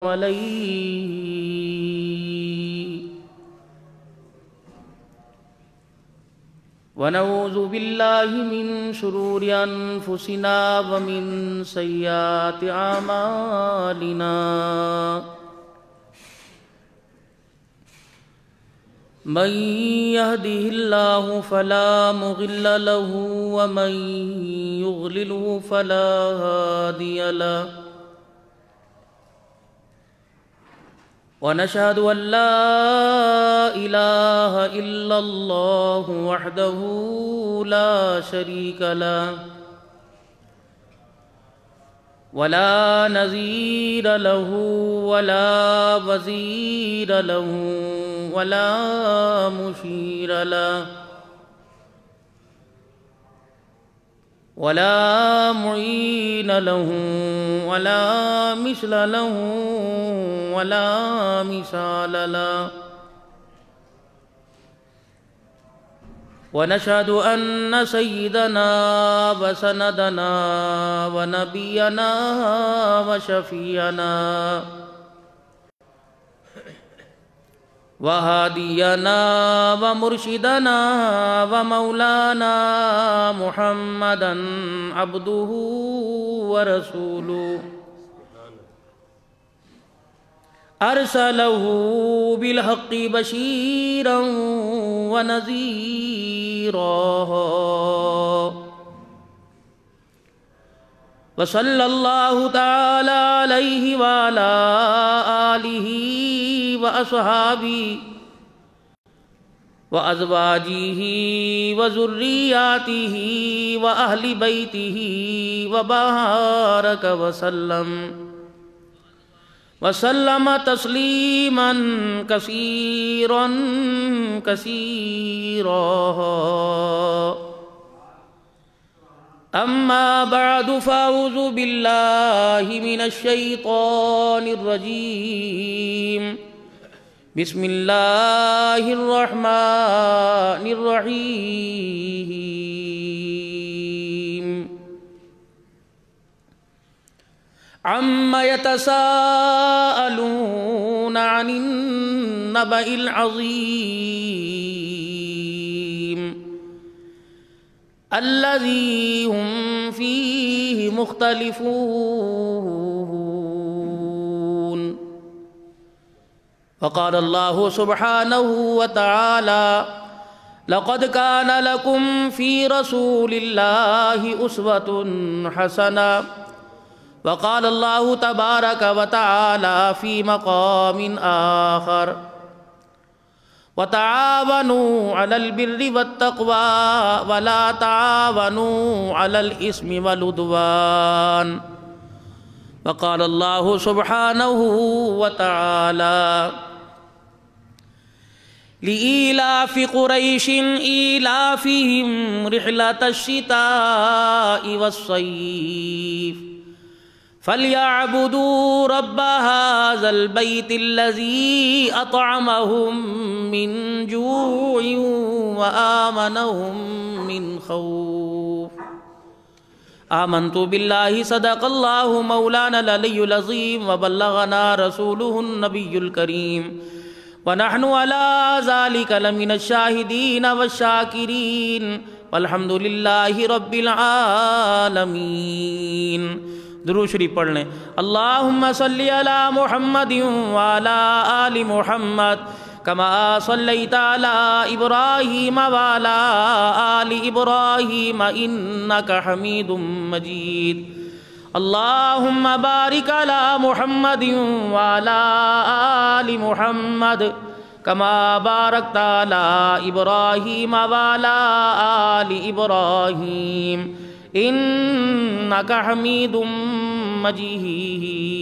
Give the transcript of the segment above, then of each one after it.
عليه ونعوذ بالله من شرور أنفسنا ومن سيئات أعمالنا من يهده الله فلا مضل له ومن يضلله فلا هادي له ونشهد أن لا إله إلا الله وحده لا شريك له ولا نظير له ولا وزير له ولا مشير له ولا معين له ولا مثل له ولا مثال له ونشهد أن سيدنا وسندنا ونبينا وشفيعنا وهادينا ومرشدنا ومولانا محمدا عبده ورسوله أرسله بالحق بشيرا ونذيرا وصلى الله تعالى عليه وعلى آله وأصحابه وأزواجه وذرياته وأهل بيته وبارك وسلم تسليما كثيرا أما بعد فأعوذ بالله من الشيطان الرجيم بسم الله الرحمن الرحيم عما يتساءلون عن النبأ العظيم الذي هم فيه مختلفون وقال الله سبحانه وتعالى لقد كان لكم في رسول الله أسوة حسنة وقال الله تبارك وتعالى في مقام آخر وتعاونوا على البر والتقوى ولا تعاونوا على الإثم والعدوان وقال الله سبحانه وتعالى لإيلاف قريش إيلافهم رحلة الشتاء والصيف فليعبدوا رب هذا البيت الذي أطعمهم من جوع وآمنهم من خوف آمنت بالله صدق الله مولانا العلي العظيم وبلغنا رسوله النبي الكريم ونحن على ذلك لمن الشاهدين والشاكرين والحمد لله رب العالمين درود شریف پڑھ لیں اللہم صلی علی محمد وعلی آل محمد کما صلیت علی ابراہیم وعلی آل ابراہیم انک حمید مجید اللہم بارک علی محمد وعلی آل محمد کما بارکت علی ابراہیم وعلی آل ابراہیم انک حمید مجید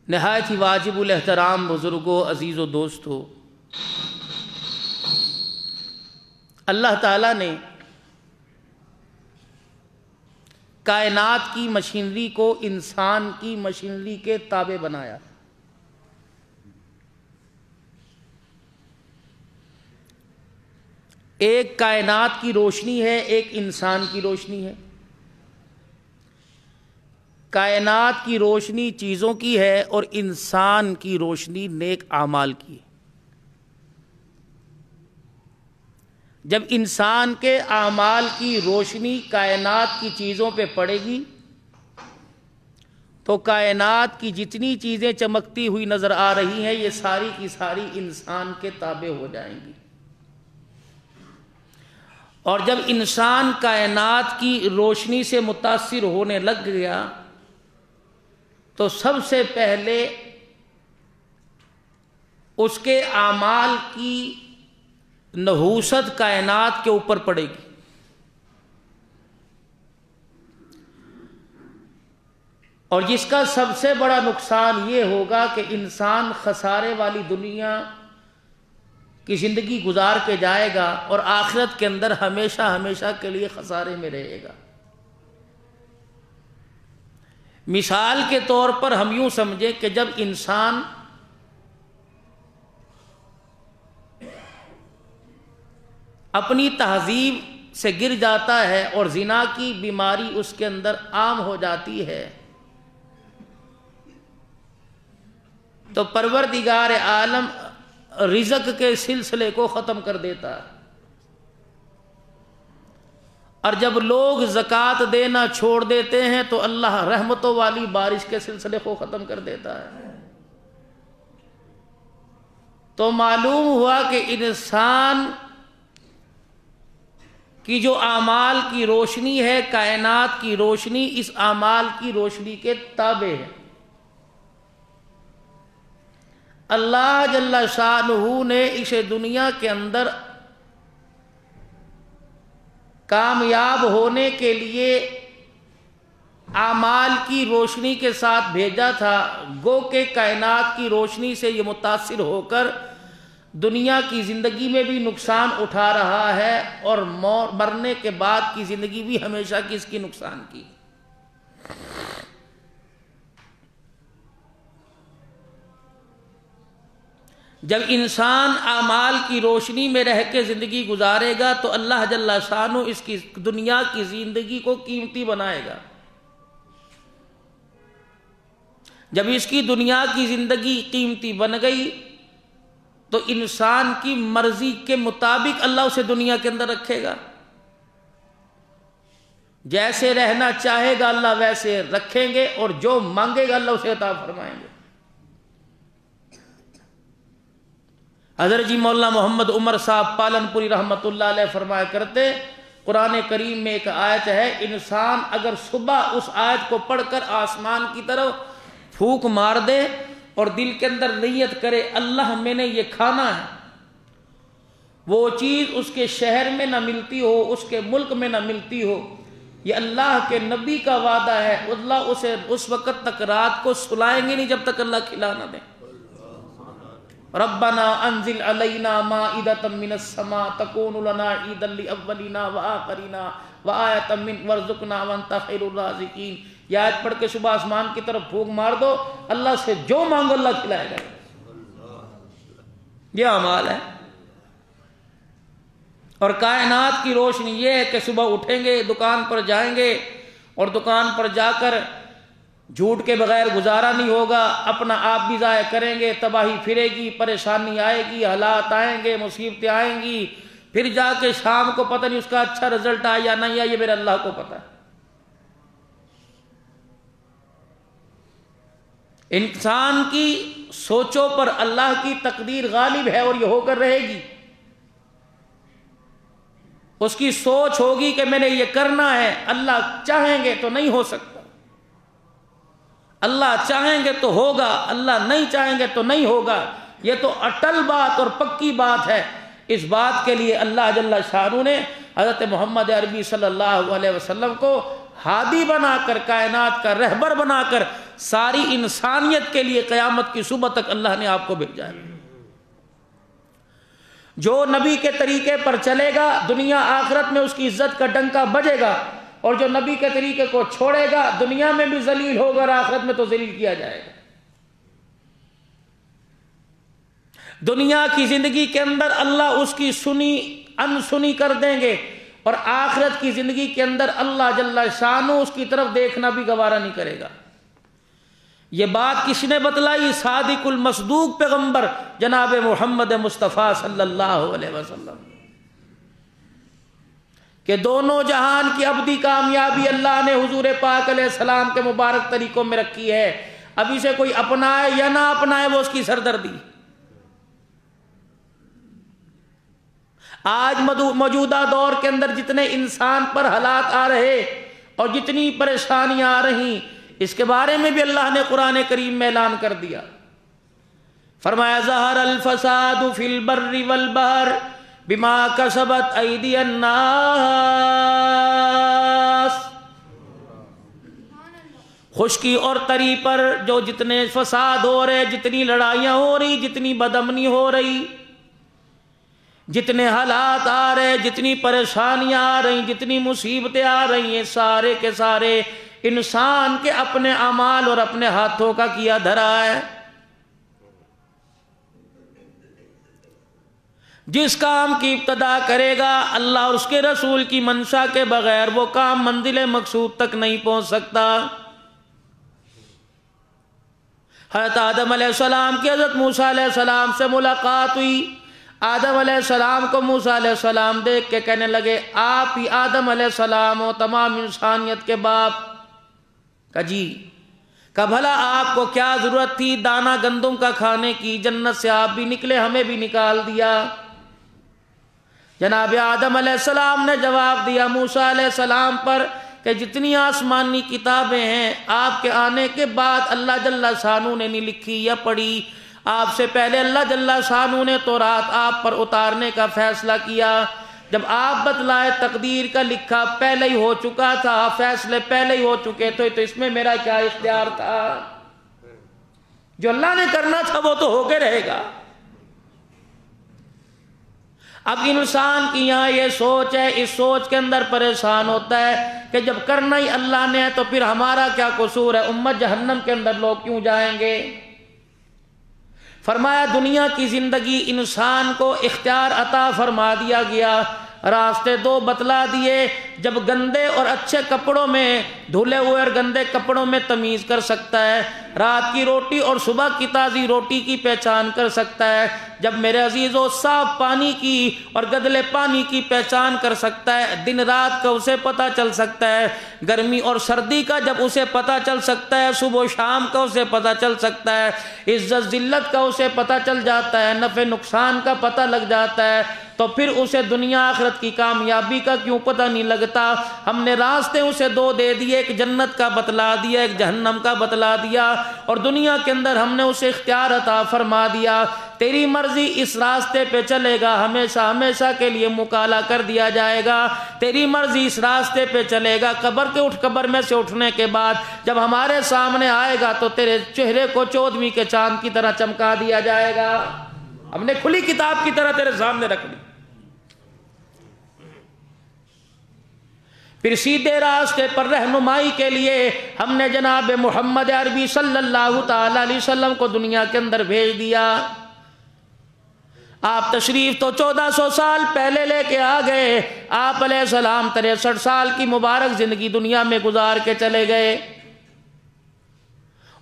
نہایت ہی واجب الاحترام بزرگوں، عزیز و دوستو، اللہ تعالیٰ نے کائنات کی مشینری کو انسان کی مشینری کے تابع بنایا۔ ایک کائنات کی روشنی ہے، ایک انسان کی روشنی ہے۔ کائنات کی روشنی چیزوں کی ہے اور انسان کی روشنی نیک اعمال کی ہے۔ جب انسان کے اعمال کی روشنی کائنات کی چیزوں پہ پڑے گی تو کائنات کی جتنی چیزیں چمکتی ہوئی نظر آ رہی ہیں یہ ساری کی ساری انسان کے تابع ہو جائیں گی۔ اور جب انسان کائنات کی روشنی سے متاثر ہونے لگ گیا تو سب سے پہلے اس کے اعمال کی نحوست کائنات کے اوپر پڑے گی۔ اور جس کا سب سے بڑا نقصان یہ ہوگا کہ انسان خسارے والی دنیا کی زندگی گزار کے جائے گا اور آخرت کے اندر ہمیشہ ہمیشہ کے لیے خسارے میں رہے گا۔ مثال کے طور پر ہم یوں سمجھیں کہ جب انسان اپنی تہذیب سے گر جاتا ہے اور زنا کی بیماری اس کے اندر عام ہو جاتی ہے تو پروردگار عالم رزق کے سلسلے کو ختم کر دیتا ہے، اور جب لوگ زکوٰۃ دینا چھوڑ دیتے ہیں تو اللہ رحمتوں والی بارش کے سلسلے کو ختم کر دیتا ہے۔ تو معلوم ہوا کہ انسان کی جو اعمال کی روشنی ہے، کائنات کی روشنی اس اعمال کی روشنی کے تابع ہے۔ اللہ جل شانہ نے اسے دنیا کے اندر کامیاب ہونے کے لیے اعمال کی روشنی کے ساتھ بھیجا تھا، گو کہ کائنات کی روشنی سے یہ متاثر ہو کر دنیا کی زندگی میں بھی نقصان اٹھا رہا ہے اور مرنے کے بعد کی زندگی بھی ہمیشہ کس کی نقصان کی۔ جب انسان اعمال کی روشنی میں رہ کے زندگی گزارے گا تو اللہ جل شانہ اس کی دنیا کی زندگی کو قیمتی بنائے گا۔ جب اس کی دنیا کی زندگی قیمتی بن گئی تو انسان کی مرضی کے مطابق اللہ اسے دنیا کے اندر رکھے گا۔ جیسے رہنا چاہے گا اللہ ویسے رکھیں گے اور جو مانگے گا اللہ اسے عطا فرمائیں گے۔ حضرت جی مولانا محمد عمر صاحب پالن پوری رحمت اللہ علیہ فرمایا کرتے، قرآن کریم میں ایک آیت ہے، انسان اگر صبح اس آیت کو پڑھ کر آسمان کی طرف پھونک مار دے اور دل کے اندر نیت کرے اللہ میں نے یہ کھانا ہے، وہ چیز اس کے شہر میں نہ ملتی ہو، اس کے ملک میں نہ ملتی ہو، یہ اللہ کے نبی کا وعدہ ہے، اللہ اسے اس وقت تک رات کو سلائیں گے نہیں جب تک اللہ کھلا نہ دے۔ ربنا انزل علینا مائدۃ من السماء تکون لنا عیدا لاولینا وآخرینا وآیۃ منک وارزقنا وانت خیر الرازقین۔ یہ آیت پڑھ کے صبح آسمان کی طرف پھونک مار دو، اللہ سے جو مانگو اللہ کھلائے گا۔ یہ اعمال ہے۔ اور کائنات کی روشنی یہ ہے کہ صبح اٹھیں گے، دکان پر جائیں گے اور دکان پر جا کر جھوٹ کے بغیر گزارا نہیں ہوگا، اپنا آپ بھی ضائع کریں گے، تباہی پھرے گی، پریشانی آئے گی، حالات آئیں گے، مصیبتیں آئیں گی، پھر جا کے شام کو پتہ نہیں اس کا اچھا رزلٹ آیا یا نہیں آیا، یہ میرے اللہ کو پتہ ہے۔ انسان کی سوچوں پر اللہ کی تقدیر غالب ہے اور یہ ہو کر رہے گی۔ اس کی سوچ ہوگی کہ میں نے یہ کرنا ہے، اللہ چاہیں گے تو نہیں ہو سکتا، اللہ چاہیں گے تو ہوگا، اللہ نہیں چاہیں گے تو نہیں ہوگا۔ یہ تو اٹل بات اور پکی بات ہے۔ اس بات کے لیے اللہ جل شانہ نے حضرت محمد عربی صلی اللہ علیہ وسلم کو ہادی بنا کر، کائنات کا رہبر بنا کر ساری انسانیت کے لیے قیامت کی صبح تک اللہ نے آپ کو بھیجا ہے۔ جو نبی کے طریقے پر چلے گا دنیا آخرت میں اس کی عزت کا ڈنکا بجے گا، اور جو نبی کے طریقے کو چھوڑے گا دنیا میں بھی ذلیل ہوگا اور آخرت میں تو ذلیل کیا جائے گا۔ دنیا کی زندگی کے اندر اللہ اس کی سنی انسنی کر دیں گے، اور آخرت کی زندگی کے اندر اللہ جل شانہ اس کی طرف دیکھنا بھی گوارا نہیں کرے گا۔ یہ بات کس نے بتلائی؟ صادق المصدوق پیغمبر جناب محمد مصطفیٰ صلی اللہ علیہ وسلم، کہ دونوں جہان کی ابدی کامیابی اللہ نے حضور پاک علیہ السلام کے مبارک طریقوں میں رکھی ہے۔ اب اسے کوئی اپنائے یا نہ اپنائے وہ اس کی سردردی۔ آج موجودہ دور کے اندر جتنے انسان پر حالات آ رہے اور جتنی پریشانیاں آ رہی، اس کے بارے میں بھی اللہ نے قرآن کریم میں اعلان کر دیا۔ فرمایا ظہر الفساد فی البر والبحر بما کسبت ایدی الناس، خشکی اور تری پر جو جتنے فساد ہو رہے، جتنی لڑائیاں ہو رہی، جتنی بدامنی ہو رہی، جتنے حالات آ رہے، جتنی پریشانیاں آ رہی، جتنی مصیبتیں آ رہی ہیں، سارے کے سارے انسان کے اپنے اعمال اور اپنے ہاتھوں کا کیا دھرا ہے۔ جس کام کی ابتدا کرے گا اللہ اور اس کے رسول کی منشا کے بغیر وہ کام منزل مقصود تک نہیں پہنچ سکتا۔ حضرت آدم علیہ السلام کی حضرت موسیٰ علیہ السلام سے ملاقات ہوئی۔ آدم علیہ السلام کو موسیٰ علیہ السلام دیکھ کے کہنے لگے آپ ہی آدم علیہ السلام ہو، تمام انسانیت کے باپ؟ کہا جی۔ کہا بھلا آپ کو کیا ضرورت تھی دانہ گندم کا کھانے کی؟ جنت سے آپ بھی نکلے، ہمیں بھی نکال دیا۔ جناب آدم علیہ السلام نے جواب دیا موسیٰ علیہ السلام پر کہ جتنی آسمانی کتابیں ہیں آپ کے آنے کے بعد اللہ جل شانہ نے نہیں لکھی یا پڑھی۔ آپ سے پہلے اللہ جل شانہ نے تورات آپ پر اتارنے کا فیصلہ کیا۔ جب آپ بتلائے تقدیر کا لکھا پہلے ہی ہو چکا تھا، فیصلے پہلے ہی ہو چکے تھے، تو اس میں میرا کیا اختیار تھا؟ جو اللہ نے کرنا تھا وہ تو ہو کے رہے گا۔ اب انسان کی یہاں یہ سوچ ہے، اس سوچ کے اندر پریشان ہوتا ہے کہ جب کرنا ہی اللہ نے ہے تو پھر ہمارا کیا قصور ہے؟ امت جہنم کے اندر لوگ کیوں جائیں گے؟ فرمایا دنیا کی زندگی انسان کو اختیار عطا فرما دیا گیا، راستے دو بتلا دیے۔ جب گندے اور اچھے کپڑوں میں، دھلے ہوئے اور گندے کپڑوں میں تمیز کر سکتا ہے، رات کی روٹی اور صبح کی تازی روٹی کی پہچان کر سکتا ہے، جب میرے عزیزوں صاف پانی کی اور گدلے پانی کی پہچان کر سکتا ہے، دن رات کا اسے پتہ چل سکتا ہے، گرمی اور سردی کا جب اسے پتہ چل سکتا ہے، صبح و شام کا اسے پتہ چل سکتا ہے، عزت ذلت کا اسے پتہ چل جاتا ہے، نفع نقصان کا پتہ لگ جاتا ہے، تو پھر اسے دنیا آخرت کی کامیابی کا کیوں پتہ نہیں لگتا؟ ہم نے راستے اسے دو دے دیے، ایک جنت کا بتلا دیا، ایک جہنم کا بتلا دیا، اور دنیا کے اندر ہم نے اسے اختیار عطا فرما دیا۔ تیری مرضی اس راستے پہ چلے گا، ہمیشہ ہمیشہ کے لیے مکالا کر دیا جائے گا۔ تیری مرضی اس راستے پہ چلے گا، قبر میں سے اٹھنے کے بعد جب ہمارے سامنے آئے گا تو تیرے چہرے کو 14ویں کے چاند کی طرح چمکا دیا جائے گا۔ ہم نے کھلی کتاب کی طرح تیرے سامنے رکھ دی۔ پھر سیدھے راستے پر رہنمائی کے لیے ہم نے جناب محمد عربی صلی اللہ تعالی علیہ وسلم کو دنیا کے اندر بھیج دیا۔ آپ تشریف تو 1400 سال پہلے لے کے آ گئے۔ آپ علیہ السلام 63 سال کی مبارک زندگی دنیا میں گزار کے چلے گئے،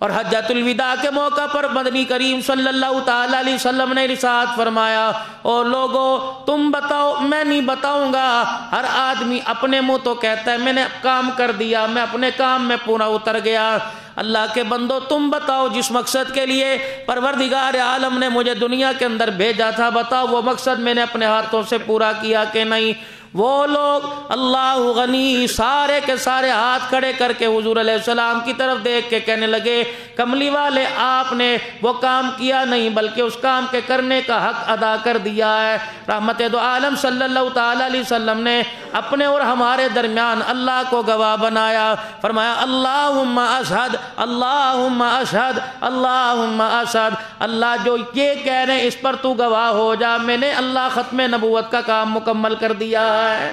اور حجۃ الوداع کے موقع پر مدنی کریم صلی اللہ تعالی علیہ وسلم نے ارشاد فرمایا او لوگو تم بتاؤ، میں نہیں بتاؤں گا۔ ہر آدمی اپنے منہ تو کہتا ہے میں نے کام کر دیا، میں اپنے کام میں پورا اتر گیا۔ اللہ کے بندو تم بتاؤ جس مقصد کے لیے پروردگار عالم نے مجھے دنیا کے اندر بھیجا تھا، بتاؤ وہ مقصد میں نے اپنے ہاتھوں سے پورا کیا کہ نہیں؟ وہ لوگ اللہ غنی سارے کے سارے ہاتھ کھڑے کر کے حضور علیہ السلام کی طرف دیکھ کے کہنے لگے کملی والے آپ نے وہ کام کیا نہیں بلکہ اس کام کے کرنے کا حق ادا کر دیا ہے۔ رحمت دو عالم صلی اللہ تعالی علیہ وسلم نے اپنے اور ہمارے درمیان اللہ کو گواہ بنایا، فرمایا اللہم اشہد اللہم اشہد اللہم اشہد، اللہ جو یہ کہہ رہے ہیں اس پر تو گواہ ہو جا، میں نے اللہ ختم نبوت کا کام مکمل کر دیا ہے۔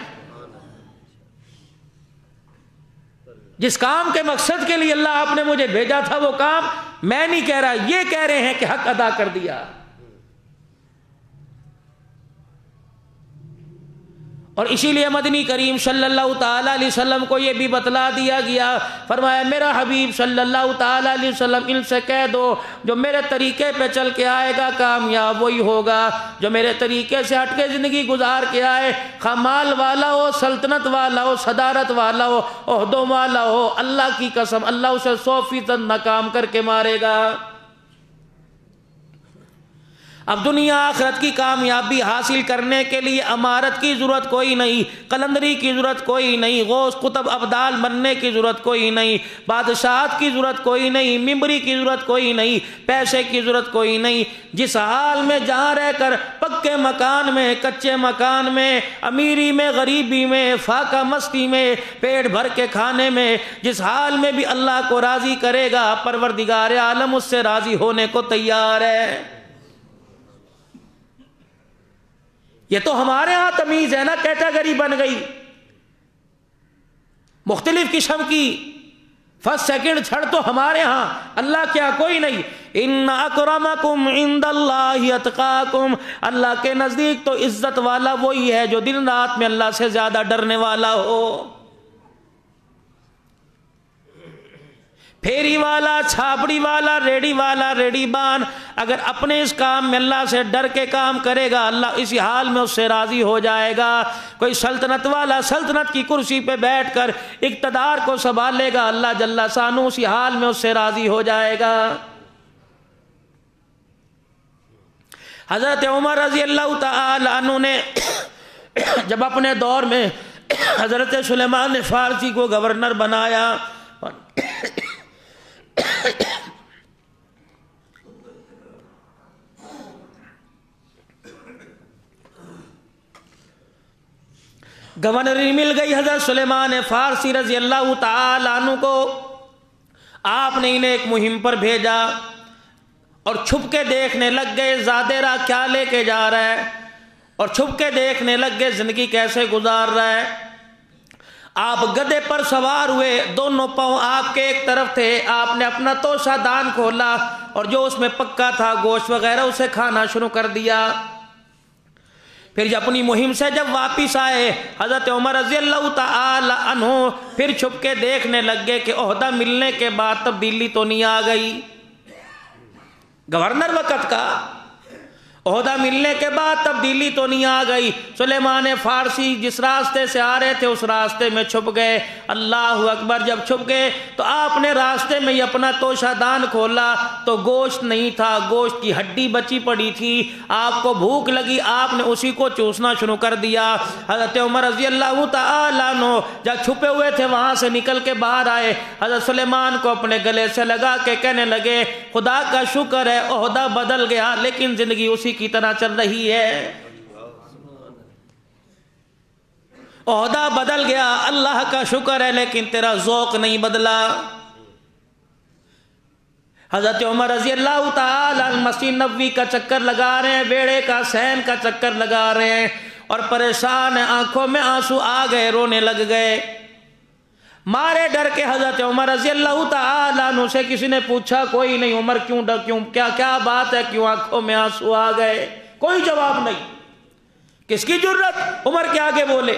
جس کام کے مقصد کے لیے اللہ آپ نے مجھے بھیجا تھا وہ کام میں نہیں کہہ رہا، یہ کہہ رہے ہیں کہ حق ادا کر دیا۔ اور اسی لیے مدنی کریم صلی اللہ تعالی علیہ وسلم کو یہ بھی بتلا دیا گیا، فرمایا میرا حبیب صلی اللہ تعالی علیہ وسلم ان سے کہہ دو جو میرے طریقے پہ چل کے آئے گا کامیاب وہی ہوگا، جو میرے طریقے سے ہٹ کے زندگی گزار کے آئے، خواہ مال والا ہو، سلطنت والا ہو، صدارت والا ہو، عہدوں والا ہو، اللہ کی قسم اللہ اسے 100% ناکام کر کے مارے گا۔ اب دنیا آخرت کی کامیابی حاصل کرنے کے لیے امارت کی ضرورت کوئی نہیں، قلندری کی ضرورت کوئی نہیں، غوث قطب ابدال بننے کی ضرورت کوئی نہیں، بادشاہت کی ضرورت کوئی نہیں، ممبری کی ضرورت کوئی نہیں، پیسے کی ضرورت کوئی نہیں۔ جس حال میں جہاں رہ کر پکے مکان میں، کچے مکان میں، امیری میں، غریبی میں، فاقہ مستی میں، پیٹ بھر کے کھانے میں، جس حال میں بھی اللہ کو راضی کرے گا پروردگار عالم اس سے راضی ہونے کو تیار ہے۔ یہ تو ہمارے ہاں تمیز ہے نا، کیٹیگری بن گئی مختلف قسم کی، فرسٹ سیکنڈ چھڑ تو ہمارے ہاں، اللہ کیا کوئی نہیں۔ ان اکرمکم عند اللہ اتقاکم، اللہ کے نزدیک تو عزت والا وہی ہے جو دن رات میں اللہ سے زیادہ ڈرنے والا ہو۔ پھیری والا، چھاپڑی والا، ریڑی والا، ریڑی بان اگر اپنے اس کام میں اللہ سے ڈر کے کام کرے گا اللہ اسی حال میں اس سے راضی ہو جائے گا۔ کوئی سلطنت والا سلطنت کی کرسی پہ بیٹھ کر اقتدار کو سنبھالے گا اللہ جل شانہ اسی حال میں اس سے راضی ہو جائے گا۔ حضرت عمر رضی اللہ تعالی عنہ نے جب اپنے دور میں حضرت سلیمان فارسی کو گورنر بنایا، گورنری مل گئی حضرت سلیمان فارسی رضی اللہ تعالی عنہ کو۔ آپ نے انہیں ایک مہم پر بھیجا اور چھپ کے دیکھنے لگ گئے زادیرہ کیا لے کے جا رہا ہے، اور چھپ کے دیکھنے لگ گئے زندگی کیسے گزار رہا ہے۔ آپ گدھے پر سوار ہوئے، دونوں پاؤں آپ کے ایک طرف تھے، آپ نے اپنا توشہ دان کھولا اور جو اس میں پکا تھا گوشت وغیرہ اسے کھانا شروع کر دیا۔ پھر اپنی مہم سے جب واپس آئے حضرت عمر رضی اللہ تعالی عنہ پھر چھپ کے دیکھنے لگ گئے کہ عہدہ ملنے کے بعد تبدیلی تو نہیں آ گئی۔ گورنر وقت کا عہدہ ملنے کے بعد تبدیلی تو نہیں آ گئی۔ سلیمان فارسی جس راستے سے آ رہے تھے اس راستے میں چھپ گئے۔ اللہ اکبر، جب چھپ گئے تو آپ نے راستے میں ہی اپنا توشہ دان کھولا تو گوشت نہیں تھا، گوشت کی ہڈی بچی پڑی تھی۔ آپ کو بھوک لگی، آپ نے اسی کو چوسنا شروع کر دیا۔ حضرت عمر رضی اللہ تعالی عنہ جب چھپے ہوئے تھے وہاں سے نکل کے باہر آئے، حضرت سلیمان کو اپنے گلے سے لگا کے کہنے لگے خدا کا شکر ہے عہدہ بدل گیا لیکن زندگی اسی کی طرح چل رہی ہے۔ عہدہ بدل گیا اللہ کا شکر ہے لیکن تیرا ذوق نہیں بدلا۔ حضرت عمر رضی اللہ تعالی مسجد نبوی کا چکر لگا رہے ہیں، بیڑے کا حسین کا چکر لگا رہے ہیں اور پریشان ہیں، آنکھوں میں آنسو آ گئے، رونے لگ گئے۔ مارے ڈر کے حضرت عمر رضی اللہ تعالی عنہ سے کسی نے پوچھا کوئی نہیں، عمر کیوں ڈر، کیوں کیا بات ہے، کیوں آنکھوں میں آنسو آ گئے؟ کوئی جواب نہیں۔ کس کی جرت عمر کے آگے بولے؟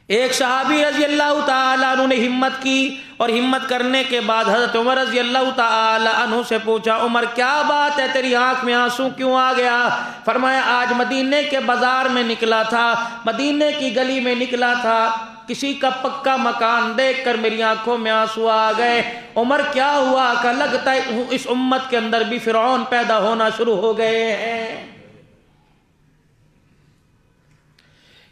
ایک صحابی رضی اللہ تعالی عنہ نے ہمت کی اور ہمت کرنے کے بعد حضرت عمر رضی اللہ تعالی عنہ سے پوچھا عمر کیا بات ہے، تیری آنکھ میں آنسو کیوں آ گیا؟ فرمایا آج مدینے کے بازار میں نکلا تھا، مدینے کی گلی میں نکلا تھا، کسی کا پکا مکان دیکھ کر میری آنکھوں میں آنسو آ گئے۔ عمر کیا ہوا؟ کہ لگتا ہے اس امت کے اندر بھی فرعون پیدا ہونا شروع ہو گئے ہیں۔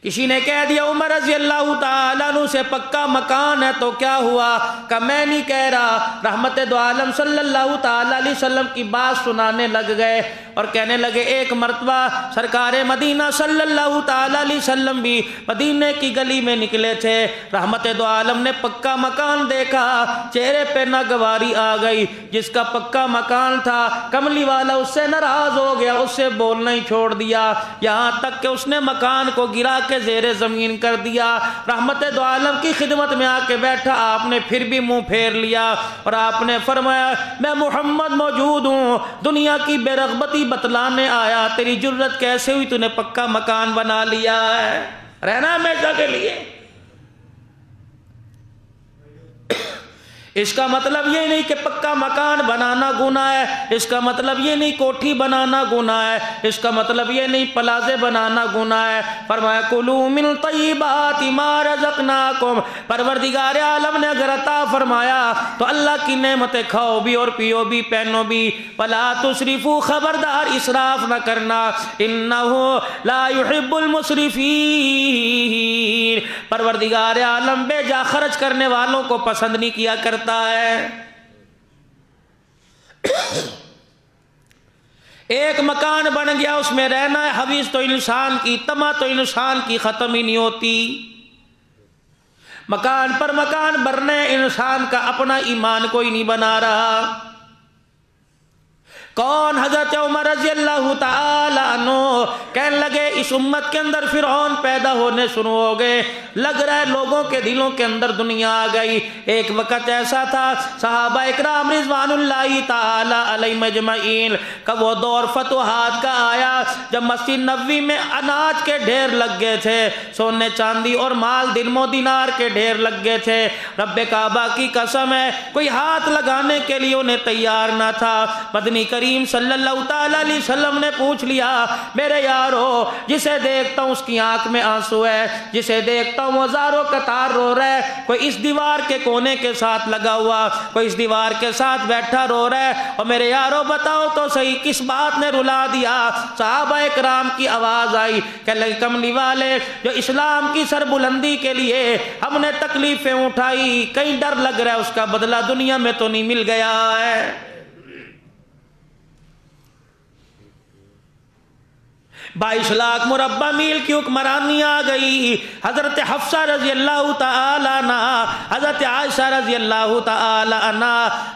کسی نے کہہ دیا عمر رضی اللہ تعالیٰ عنہ سے پکا مکان ہے تو کیا ہوا؟ کہ میں نہیں کہہ رہا، رحمت دو عالم صلی اللہ تعالیٰ علیہ وسلم کی بات سنانے لگ گئے۔ اور کہنے لگے ایک مرتبہ سرکار مدینہ صلی اللہ تعالی علیہ وسلم بھی مدینے کی گلی میں نکلے تھے، رحمت دو عالم نے پکا مکان دیکھا، چہرے پہ ناگواری آ گئی۔ جس کا پکا مکان تھا کملی والا اس سے ناراض ہو گیا، اس سے بولنا ہی چھوڑ دیا، یہاں تک کہ اس نے مکان کو گرا کے زیر زمین کر دیا۔ رحمت دو عالم کی خدمت میں آ کے بیٹھا، آپ نے پھر بھی منہ پھیر لیا اور آپ نے فرمایا میں محمد موجود ہوں، دنیا کی بے رغبتی بتلانے آیا، تیری جرت کیسے ہوئی، تو نے پکا مکان بنا لیا ہے، رہنا ہمیشہ کے لیے۔ اس کا مطلب یہ نہیں کہ پکا مکان بنانا گناہ ہے، اس کا مطلب یہ نہیں کوٹھی بنانا گناہ ہے، اس کا مطلب یہ نہیں پلازے بنانا گناہ ہے۔ فرمایا کلوا من طیبات ما رزقناکم، پروردگار عالم نے اگر عطا فرمایا تو اللہ کی نعمتیں کھاؤ بھی اور پیو بھی پہنو بھی، ولا تسرفوا، خبردار اسراف نہ کرنا، انہ لا يحب المسرفین، پروردگار عالم بے جا خرچ کرنے والوں کو پسند نہیں کیا کرتا ہے۔ ایک مکان بن گیا، اس میں رہنا ہے، حویث تو انسان کی، طمع تو انسان کی ختم ہی نہیں ہوتی، مکان پر مکان بننے، انسان کا اپنا ایمان کوئی نہیں بنا رہا۔ کون؟ حضرت عمر رضی اللہ تعالی عنہ کہنے لگے اس امت کے اندر فرعون پیدا ہونے شروع ہو گئے، لگ رہا ہے لوگوں کے دلوں کے اندر دنیا آ گئی۔ ایک وقت ایسا تھا صحابہ اکرام رضوان اللہ تعالی علیہم اجمعین کا وہ دور فتوحات کا آیا جب مسجد نبوی میں اناج کے ڈھیر لگ گئے تھے، سونے چاندی اور مال درم و دینار کے ڈھیر لگ گئے تھے۔ رب کعبہ کی قسم ہے کوئی ہاتھ لگانے کے لیے انہیں تیار نہ تھا۔ مدنی کریم صلی اللہ تعالی علیہ وسلم نے پوچھ لیا میرے یارو، جسے دیکھتا ہوں اس کی آنکھ میں آنسو ہے، جسے دیکھتا ہوں وہ زاروں قطار رو رہا ہے، کوئی اس دیوار کے کونے کے ساتھ لگا ہوا، کوئی اس دیوار کے ساتھ بیٹھا رو رہا ہے، اور میرے یارو بتاؤ تو صحیح کس بات نے رلا دیا؟ صحابہ اکرام کی آواز آئی کہ لگے کملی والے، جو اسلام کی سربلندی کے لیے ہم نے تکلیفیں اٹھائی، کہیں ڈر لگ رہا ہے اس کا بدلہ دنیا میں تو نہیں مل گیا ہے۔ 22 لاکھ مربع میل کی حکمرانی آ گئی۔ حضرت حفصہ رضی اللہ تعالی عنہ، حضرت عائشہ رضی اللہ تعالی عنہ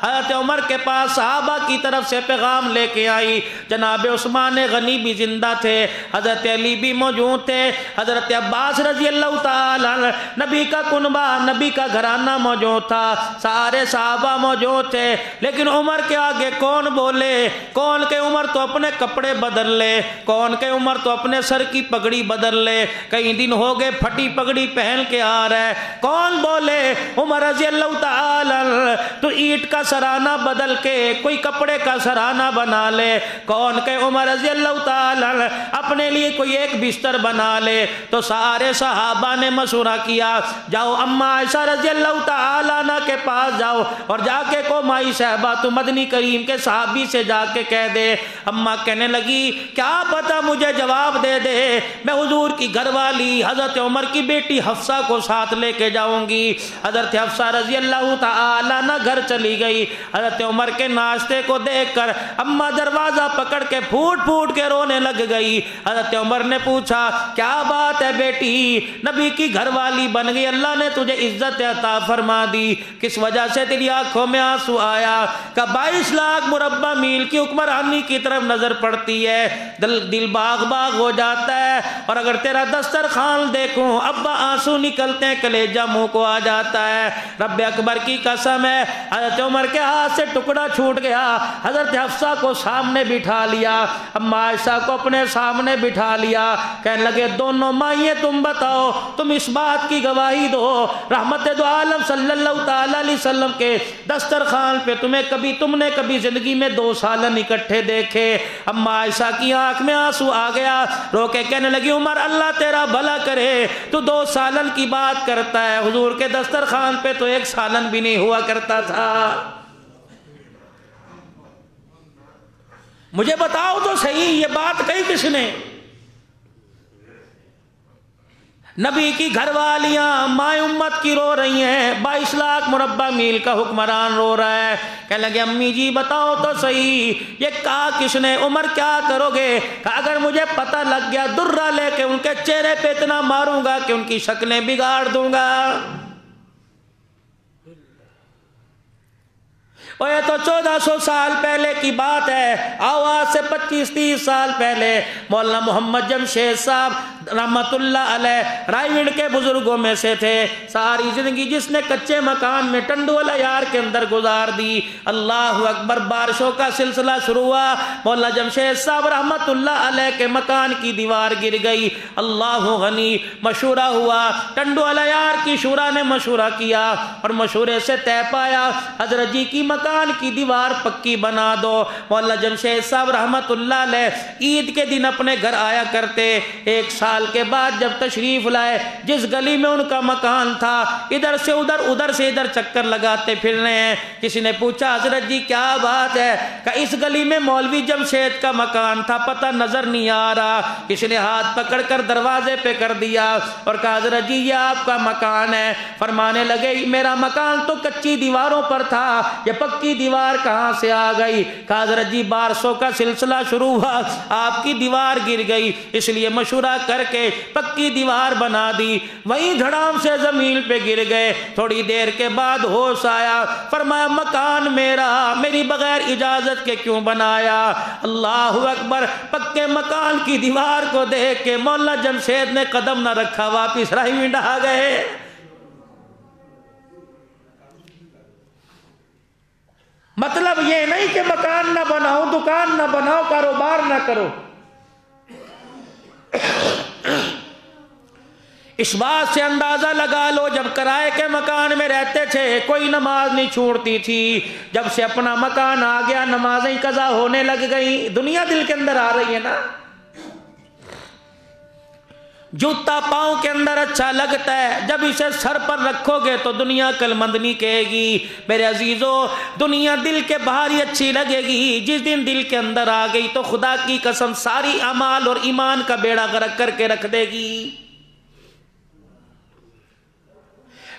حضرت عمر کے پاس صحابہ کی طرف سے پیغام لے کے آئی۔ جناب عثمان غنی بھی زندہ تھے، حضرت علی بھی موجود تھے، حضرت عباس رضی اللہ تعالی عنہ، نبی کا کنبہ، نبی کا گھرانہ موجود تھا، سارے صحابہ موجود تھے، لیکن عمر کے آگے کون بولے؟ کون کہ عمر تو اپنے کپڑے بدل لے، کون کہ عمر تو اپنے سر کی پگڑی بدل لے، کئی دن ہو گئے پھٹی پگڑی پہن کے آ رہا ہے، کون بولے عمر رضی اللہ تعالی عنہ تو اینٹ کا سرانہ بدل کے کوئی کپڑے کا سرانہ بنا لے، کون کہ عمر رضی اللہ تعالی عنہ اپنے لیے کوئی ایک بستر بنا لے۔ تو سارے صحابہ نے مشورہ کیا، جاؤ اماں عائشہ رضی اللہ تعالی عنہ کے پاس جاؤ اور جا کے کو مائی صاحبہ تو مدنی کریم کے صحابی سے جا کے کہہ دے۔ اماں کہنے لگی کیا پتہ مجھے جواب دے دے، میں حضور کی گھر والی حضرت عمر کی بیٹی حفصہ کو ساتھ لے کے جاؤں گی۔ حضرت حفصہ رضی اللہ تعالی عنہ گھر چلی گئی، حضرت عمر کے ناشتے کو دیکھ کر اماں دروازہ پکڑ کے پھوٹ پھوٹ کے رونے لگ گئی۔ حضرت عمر نے پوچھا کیا بات ہے بیٹی، نبی کی گھر والی بن گئی، اللہ نے تجھے عزت عطا فرما دی، کس وجہ سے تیری آنکھوں میں آنسو آیا؟ کہ 22 لاکھ مربع میل کی حکمرانی کی طرف نظر پڑتی ہے، دل باغ باغ ہو جاتا ہے، اور اگر تیرا دسترخوان دیکھوں ابا آنسو نکلتے ہیں، کلیجہ منہ کو آ جاتا ہے۔ رب اکبر کی قسم ہے حضرت عمر کے ہاتھ سے ٹکڑا چھوٹ گیا، حضرت حفصہ کو سامنے بٹھا لیا، اما عائشہ کو اپنے سامنے بٹھا لیا، کہنے لگے دونوں مائیں تم بتاؤ، تم اس بات کی گواہی دو رحمت دو عالم صلی اللہ تعالی علیہ وسلم کے دسترخوان پہ تم نے کبھی زندگی میں 2 سالن اکٹھے دیکھے؟ اما عائشہ کی آنکھ میں آنسو آ گیا، رو کے کہنے لگی عمر اللہ تیرا بھلا کرے، تو 2 سالن کی بات کرتا ہے، حضور کے دسترخوان پہ تو 1 سالن بھی نہیں ہوا کرتا تھا۔ مجھے بتاؤ تو صحیح یہ بات کہی کس نے؟ نبی کی گھر والیاں مائیں امت کی رو رہی ہیں، 22 لاکھ مربع میل کا حکمران رو رہا ہے۔ کہنے لگے امی جی بتاؤ تو صحیح یہ کہا کس نے؟ عمر کیا کرو گے؟ کہا اگر مجھے پتہ لگ گیا درہ لے کے ان کے چہرے پہ اتنا ماروں گا کہ ان کی شکلیں بگاڑ دوں گا۔ اور یہ تو 1400 سال پہلے کی بات ہے، آواز سے 25-30 سال پہلے مولانا محمد جمشید صاحب رحمت اللہ علیہ رائے گڑھ کے بزرگوں میں سے تھے۔ ساری زندگی جس نے کچے مکان میں ٹنڈو علیار کے اندر گزار دی، اللہ اکبر، بارشوں کا سلسلہ شروع ہوا، مولانا جمشید صاحب رحمت اللہ علیہ کے مکان کی دیوار گر گئی، اللہ غنی، مشورہ ہوا، ٹنڈو علیار کی شورا نے مشورہ کیا اور مشورے سے طے پایا حضرت جی کی مکان کی دیوار پکی بنا دو۔ مولانا جمشید صاحب رحمت اللہ علیہ عید کے دن اپنے گھر آیا کرتے، ایک سال کے بعد جب تشریف لائے، جس گلی میں ان کا مکان تھا ادھر سے ادھر ادھر سے ادھر چکر لگاتے پھر رہے ہیں۔ کسی نے پوچھا حضرت جی کیا بات ہے؟ کہ اس گلی میں مولوی جمشید کا مکان تھا، پتہ نظر نہیں آ رہا۔ کسی نے ہاتھ پکڑ کر دروازے پہ کر دیا اور کہا حضرت جی یہ آپ کا مکان ہے۔ فرمانے لگے میرا مکان تو کچی دیواروں پر تھا، یہ پکی دیوار کہاں سے آ گئی؟ کہا حضرت جی بارشوں کا سلسلہ شروع ہوا، آپ کی دیوار گر گئی، اس لیے مشورہ کر کے پکی دیوار بنا دی۔ وہیں دھڑام سے زمین پہ گر گئے، تھوڑی دیر کے بعد ہوش آیا، فرمایا مکان میرا، میری بغیر اجازت کے کیوں بنایا؟ اللہ اکبر، پکے مکان کی دیوار کو دیکھ کے مولانا جمشید نے قدم نہ رکھا، واپس راہی میں ڈھا گئے۔ مطلب یہ نہیں کہ مکان نہ بناؤ، دکان نہ بناؤ، کاروبار نہ کرو۔ اس بات سے اندازہ لگا لو جب کرائے کے مکان میں رہتے تھے کوئی نماز نہیں چھوڑتی تھی، جب سے اپنا مکان آ گیا نمازیں قضا ہونے لگ گئی۔ دنیا دل کے اندر آ رہی ہے نا۔ جوتا پاؤں کے اندر اچھا لگتا ہے، جب اسے سر پر رکھو گے تو دنیا کلمند نہیں کہے گی۔ میرے عزیزو، دنیا دل کے باہر ہی اچھی لگے گی، جس دن دل کے اندر آ گئی تو خدا کی قسم ساری اعمال اور ایمان کا بیڑا غرق کر کے رکھ دے گی۔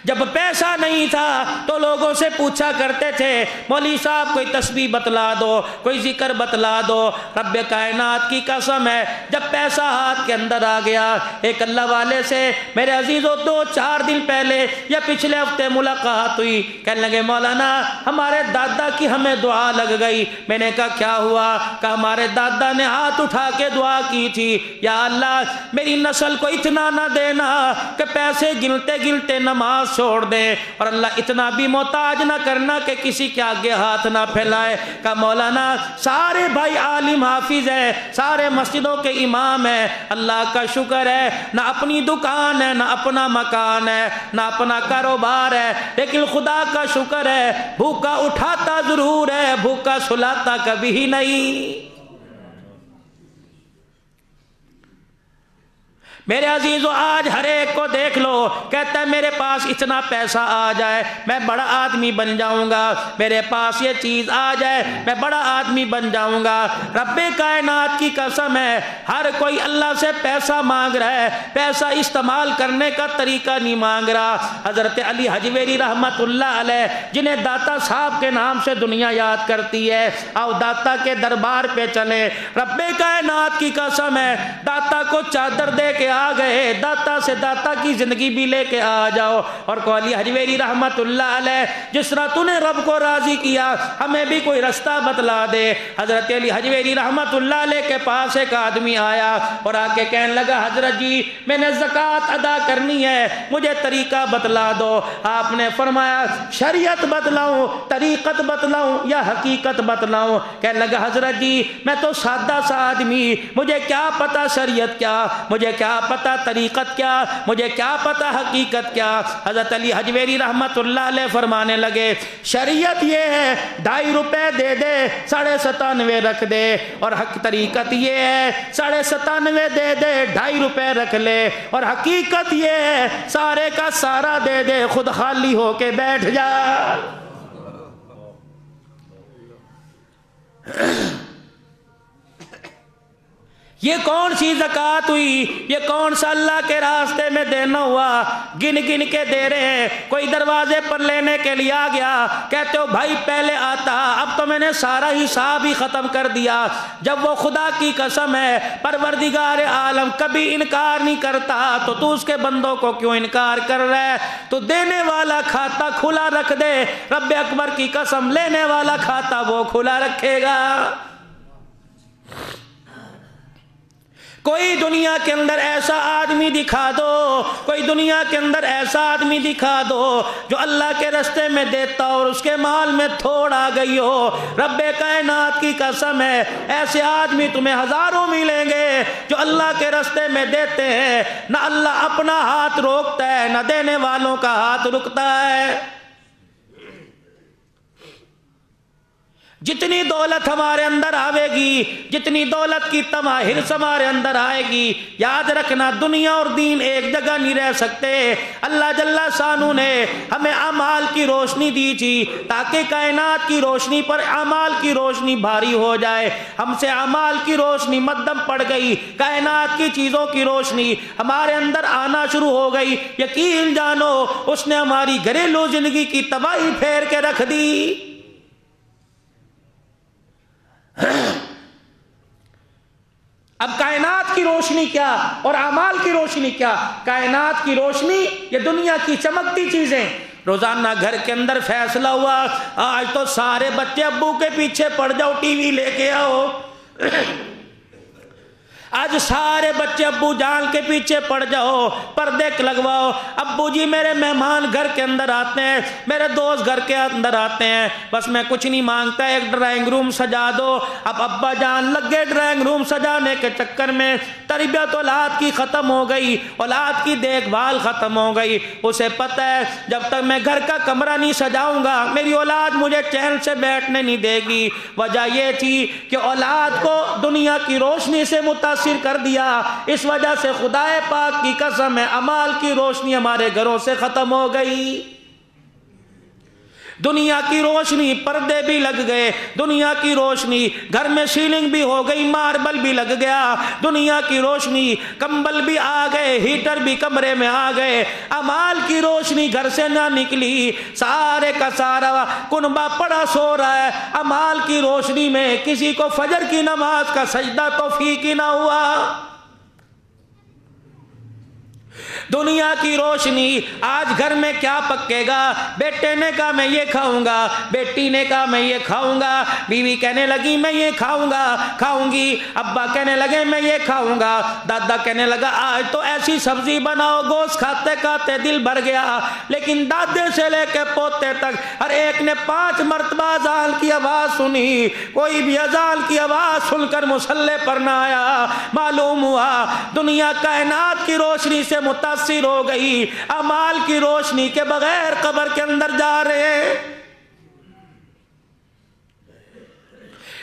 جب پیسہ نہیں تھا تو لوگوں سے پوچھا کرتے تھے مولوی صاحب کوئی تسبیح بتلا دو، کوئی ذکر بتلا دو۔ رب کائنات کی قسم ہے جب پیسہ ہاتھ کے اندر آ گیا، ایک اللہ والے سے میرے عزیزو 2-4 دن پہلے یا پچھلے ہفتے ملاقات ہوئی، کہنے لگے مولانا ہمارے دادا کی ہمیں دعا لگ گئی۔ میں نے کہا کیا ہوا؟ کہا ہمارے دادا نے ہاتھ اٹھا کے دعا کی تھی، یا اللہ میری نسل کو اتنا نہ دینا کہ پیسے گنتے گنتے نماز چھوڑ دے، اور اللہ اتنا بھی محتاج نہ کرنا کہ کسی کے آگے ہاتھ نہ پھیلائے۔ کہا مولانا سارے بھائی عالم حافظ ہیں، سارے مسجدوں کے امام ہیں، اللہ کا شکر ہے نہ اپنی دکان ہے، نہ اپنا مکان ہے، نہ اپنا کاروبار ہے، لیکن خدا کا شکر ہے بھوکا اٹھاتا ضرور ہے، بھوکا سلاتا کبھی ہی نہیں۔ میرے عزیزو آج ہر ایک کو دیکھ لو، کہتا ہے میرے پاس اتنا پیسہ آ جائے میں بڑا آدمی بن جاؤں گا، میرے پاس یہ چیز آ جائے میں بڑا آدمی بن جاؤں گا۔ رب کائنات کی قسم ہے ہر کوئی اللہ سے پیسہ مانگ رہا ہے، پیسہ استعمال کرنے کا طریقہ نہیں مانگ رہا۔ حضرت علی حجویری رحمت اللہ علیہ جنہیں داتا صاحب کے نام سے دنیا یاد کرتی ہے، آؤ داتا کے دربار پہ چلے۔ رب کائنات کی قسم ہے داتا کو چادر دے کے آ گئے، داتا سے داتا کی زندگی بھی لے کے آ جاؤ، اور کو علی حجویری رحمت اللہ علیہ جس طرح تو نے رب کو راضی کیا ہمیں بھی کوئی رستہ بتلا دے۔ حضرت علی حجویری رحمت اللہ علیہ کے پاس ایک آدمی آیا اور آ کے کہنے لگا حضرت جی میں نے زکوٰۃ ادا کرنی ہے، مجھے طریقہ بتلا دو۔ آپ نے فرمایا شریعت بتلاؤں، طریقت بتلاؤں یا حقیقت بتلاؤں؟ کہنے لگا حضرت جی میں تو سادہ سا آدمی، مجھے کیا پتا شریعت کیا، مجھے کیا پتا طریقت کیا، مجھے کیا پتا حقیقت کیا۔ حضرت علی حجویری رحمت اللہ علیہ فرمانے لگے شریعت یہ ہے 2.5 روپے دے دے 97.5 رکھ دے، اور حق طریقت یہ ہے 97.5 دے دے 2.5 روپے رکھ لے، اور حقیقت یہ ہے سارے کا سارا دے دے خود خالی ہو کے بیٹھ جا۔ یہ کون سی زکوٰۃ ہوئی؟ یہ کون سا اللہ کے راستے میں دینا ہوا؟ گن گن کے دے رہے ہیں۔ کوئی دروازے پر لینے کے لیے آ گیا، کہتے ہو بھائی پہلے آتا، اب تو میں نے سارا حساب ہی ختم کر دیا۔ جب وہ خدا کی قسم ہے پروردگار عالم کبھی انکار نہیں کرتا، تو اس کے بندوں کو کیوں انکار کر رہا ہے؟ تو دینے والا کھاتا کھلا رکھ دے، رب اکبر کی قسم لینے والا کھاتا وہ کھلا رکھے گا۔ کوئی دنیا کے اندر ایسا آدمی دکھا دو، کوئی دنیا کے اندر ایسا آدمی دکھا دو جو اللہ کے راستے میں دیتا اور اس کے مال میں تھوڑ آ گئی ہو۔ رب کائنات کی قسم ہے ایسے آدمی تمہیں ہزاروں ملیں گے جو اللہ کے راستے میں دیتے ہیں، نہ اللہ اپنا ہاتھ روکتا ہے نہ دینے والوں کا ہاتھ رکتا ہے۔ جتنی دولت ہمارے اندر آئے گی، جتنی دولت کی تمام حرص ہمارے اندر آئے گی، یاد رکھنا دنیا اور دین ایک جگہ نہیں رہ سکتے۔ اللہ جل شانہ نے ہمیں اعمال کی روشنی دی تھی تاکہ کائنات کی روشنی پر اعمال کی روشنی بھاری ہو جائے۔ ہم سے اعمال کی روشنی مدھم پڑ گئی، کائنات کی چیزوں کی روشنی ہمارے اندر آنا شروع ہو گئی۔ یقین جانو اس نے ہماری گھریلو زندگی کی تباہی پھیر کے رکھ دی۔ اب کائنات کی روشنی کیا اور اعمال کی روشنی کیا؟ کائنات کی روشنی یہ دنیا کی چمکتی چیزیں۔ روزانہ گھر کے اندر فیصلہ ہوا آج تو سارے بچے ابو کے پیچھے پڑ جاؤ، ٹی وی لے کے آؤ۔ آج سارے بچے ابو جان کے پیچھے پڑ جاؤ، پردے لگواؤ۔ ابو جی میرے مہمان گھر کے اندر آتے ہیں، میرے دوست گھر کے اندر آتے ہیں، بس میں کچھ نہیں مانگتا، ایک ڈرائنگ روم سجا دو۔ اب ابا جان لگ گئے ڈرائنگ روم سجانے کے چکر میں، تربیت اولاد کی ختم ہو گئی، اولاد کی دیکھ بھال ختم ہو گئی۔ اسے پتہ ہے جب تک میں گھر کا کمرہ نہیں سجاؤں گا میری اولاد مجھے چین سے بیٹھنے نہیں دے گی۔ وجہ یہ تھی کہ اولاد کو دنیا کی روشنی سے متاثر کر دیا، اس وجہ سے خدا پاک کی قسم ہے اعمال کی روشنی ہمارے گھروں سے ختم ہو گئی۔ دنیا کی روشنی، پردے بھی لگ گئے، دنیا کی روشنی گھر میں سیلنگ بھی ہو گئی، ماربل بھی لگ گیا، دنیا کی روشنی کمبل بھی آ گئے، ہیٹر بھی کمرے میں آ گئے، اعمال کی روشنی گھر سے نہ نکلی، سارے کا سارا کنبہ پڑا سو رہا ہے۔ اعمال کی روشنی میں کسی کو فجر کی نماز کا سجدہ توفیق ہی نہ ہوا۔ دنیا کی روشنی آج گھر میں کیا پکے گا؟ بیٹے نے کہا میں یہ کھاؤں گا، بیٹی نے کہا میں یہ کھاؤں گا، بیوی کہنے لگی میں یہ کھاؤں گا کھاؤں گی، ابا کہنے لگے میں یہ کھاؤں گا، دادا کہنے لگا آج تو ایسی سبزی بناؤ، گوشت کھاتے کھاتے دل بھر گیا۔ لیکن دادے سے لے کے پوتے تک ہر ایک نے 5 مرتبہ اذان کی آواز سنی، کوئی بھی اذان کی آواز سن کر مصلی پر نہ آیا۔ معلوم ہوا دنیا کائنات کی روشنی سے متاثر ہو گئی، اعمال کی روشنی کے بغیر قبر کے اندر جا رہے ہیں۔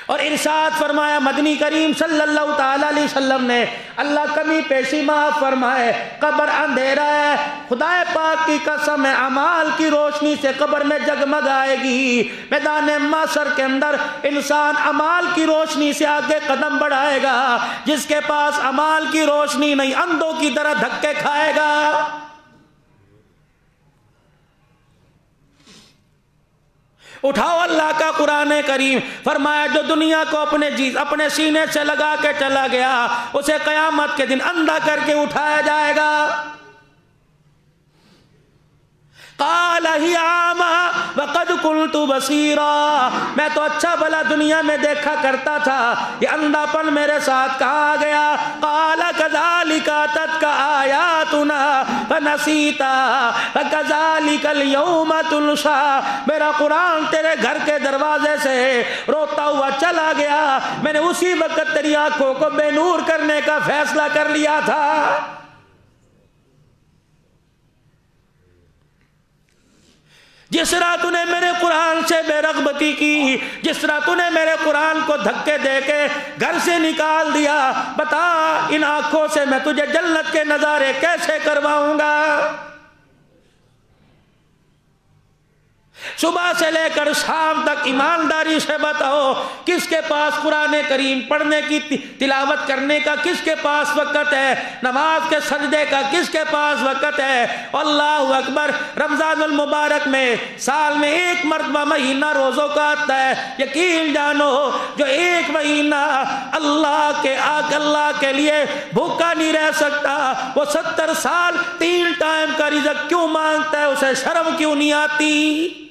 اور ارشاد فرمایا مدنی کریم صلی اللہ تعالی علیہ وسلم نے، اللہ کمی پیشی معاف فرمائے، قبر اندھیرا ہے، خدا پاک کی قسم ہے اعمال کی روشنی سے قبر میں جگمگ آئے گی۔ میدان محشر کے اندر انسان اعمال کی روشنی سے آگے قدم بڑھائے گا، جس کے پاس اعمال کی روشنی نہیں اندھوں کی طرح دھکے کھائے گا۔ اٹھاؤ اللہ کا قرآن کریم، فرمایا جو دنیا کو اپنے سینے سے لگا کے چلا گیا اسے قیامت کے دن اندھا کر کے اٹھایا جائے گا۔ قال ہی اعمی وقد کنت بصیرا، میں تو اچھا بھلا دنیا میں دیکھا کرتا تھا، یہ اندھا پن میرے ساتھ کہاں آ گیا؟ قال کذالک اتتک آیاتنا فنسیتا فکذالک اليوم تنسا، میرا قرآن تیرے گھر کے دروازے سے روتا ہوا چلا گیا، میں نے اسی وقت تیری آنکھوں کو بے نور کرنے کا فیصلہ کر لیا تھا۔ جس طرح تو نے میرے قرآن سے بے رغبتی کی، جس طرح تو نے میرے قرآن کو دھکے دے کے گھر سے نکال دیا، بتا ان آنکھوں سے میں تجھے جنت کے نظارے کیسے کرواؤں گا؟ صبح سے لے کر شام تک ایمانداری سے بتاؤ کس کے پاس قرآن کریم پڑھنے کی تلاوت کرنے کا کس کے پاس وقت ہے، نماز کے سجدے کا کس کے پاس وقت ہے؟ اللہ اکبر، رمضان المبارک میں سال میں ایک مرتبہ مہینہ روزوں کا آتا ہے، یقین جانو جو ایک مہینہ اللہ کے لیے بھوکا نہیں رہ سکتا، وہ 70 سال 3 ٹائم کا رزق کیوں مانگتا ہے؟ اسے شرم کیوں نہیں آتی؟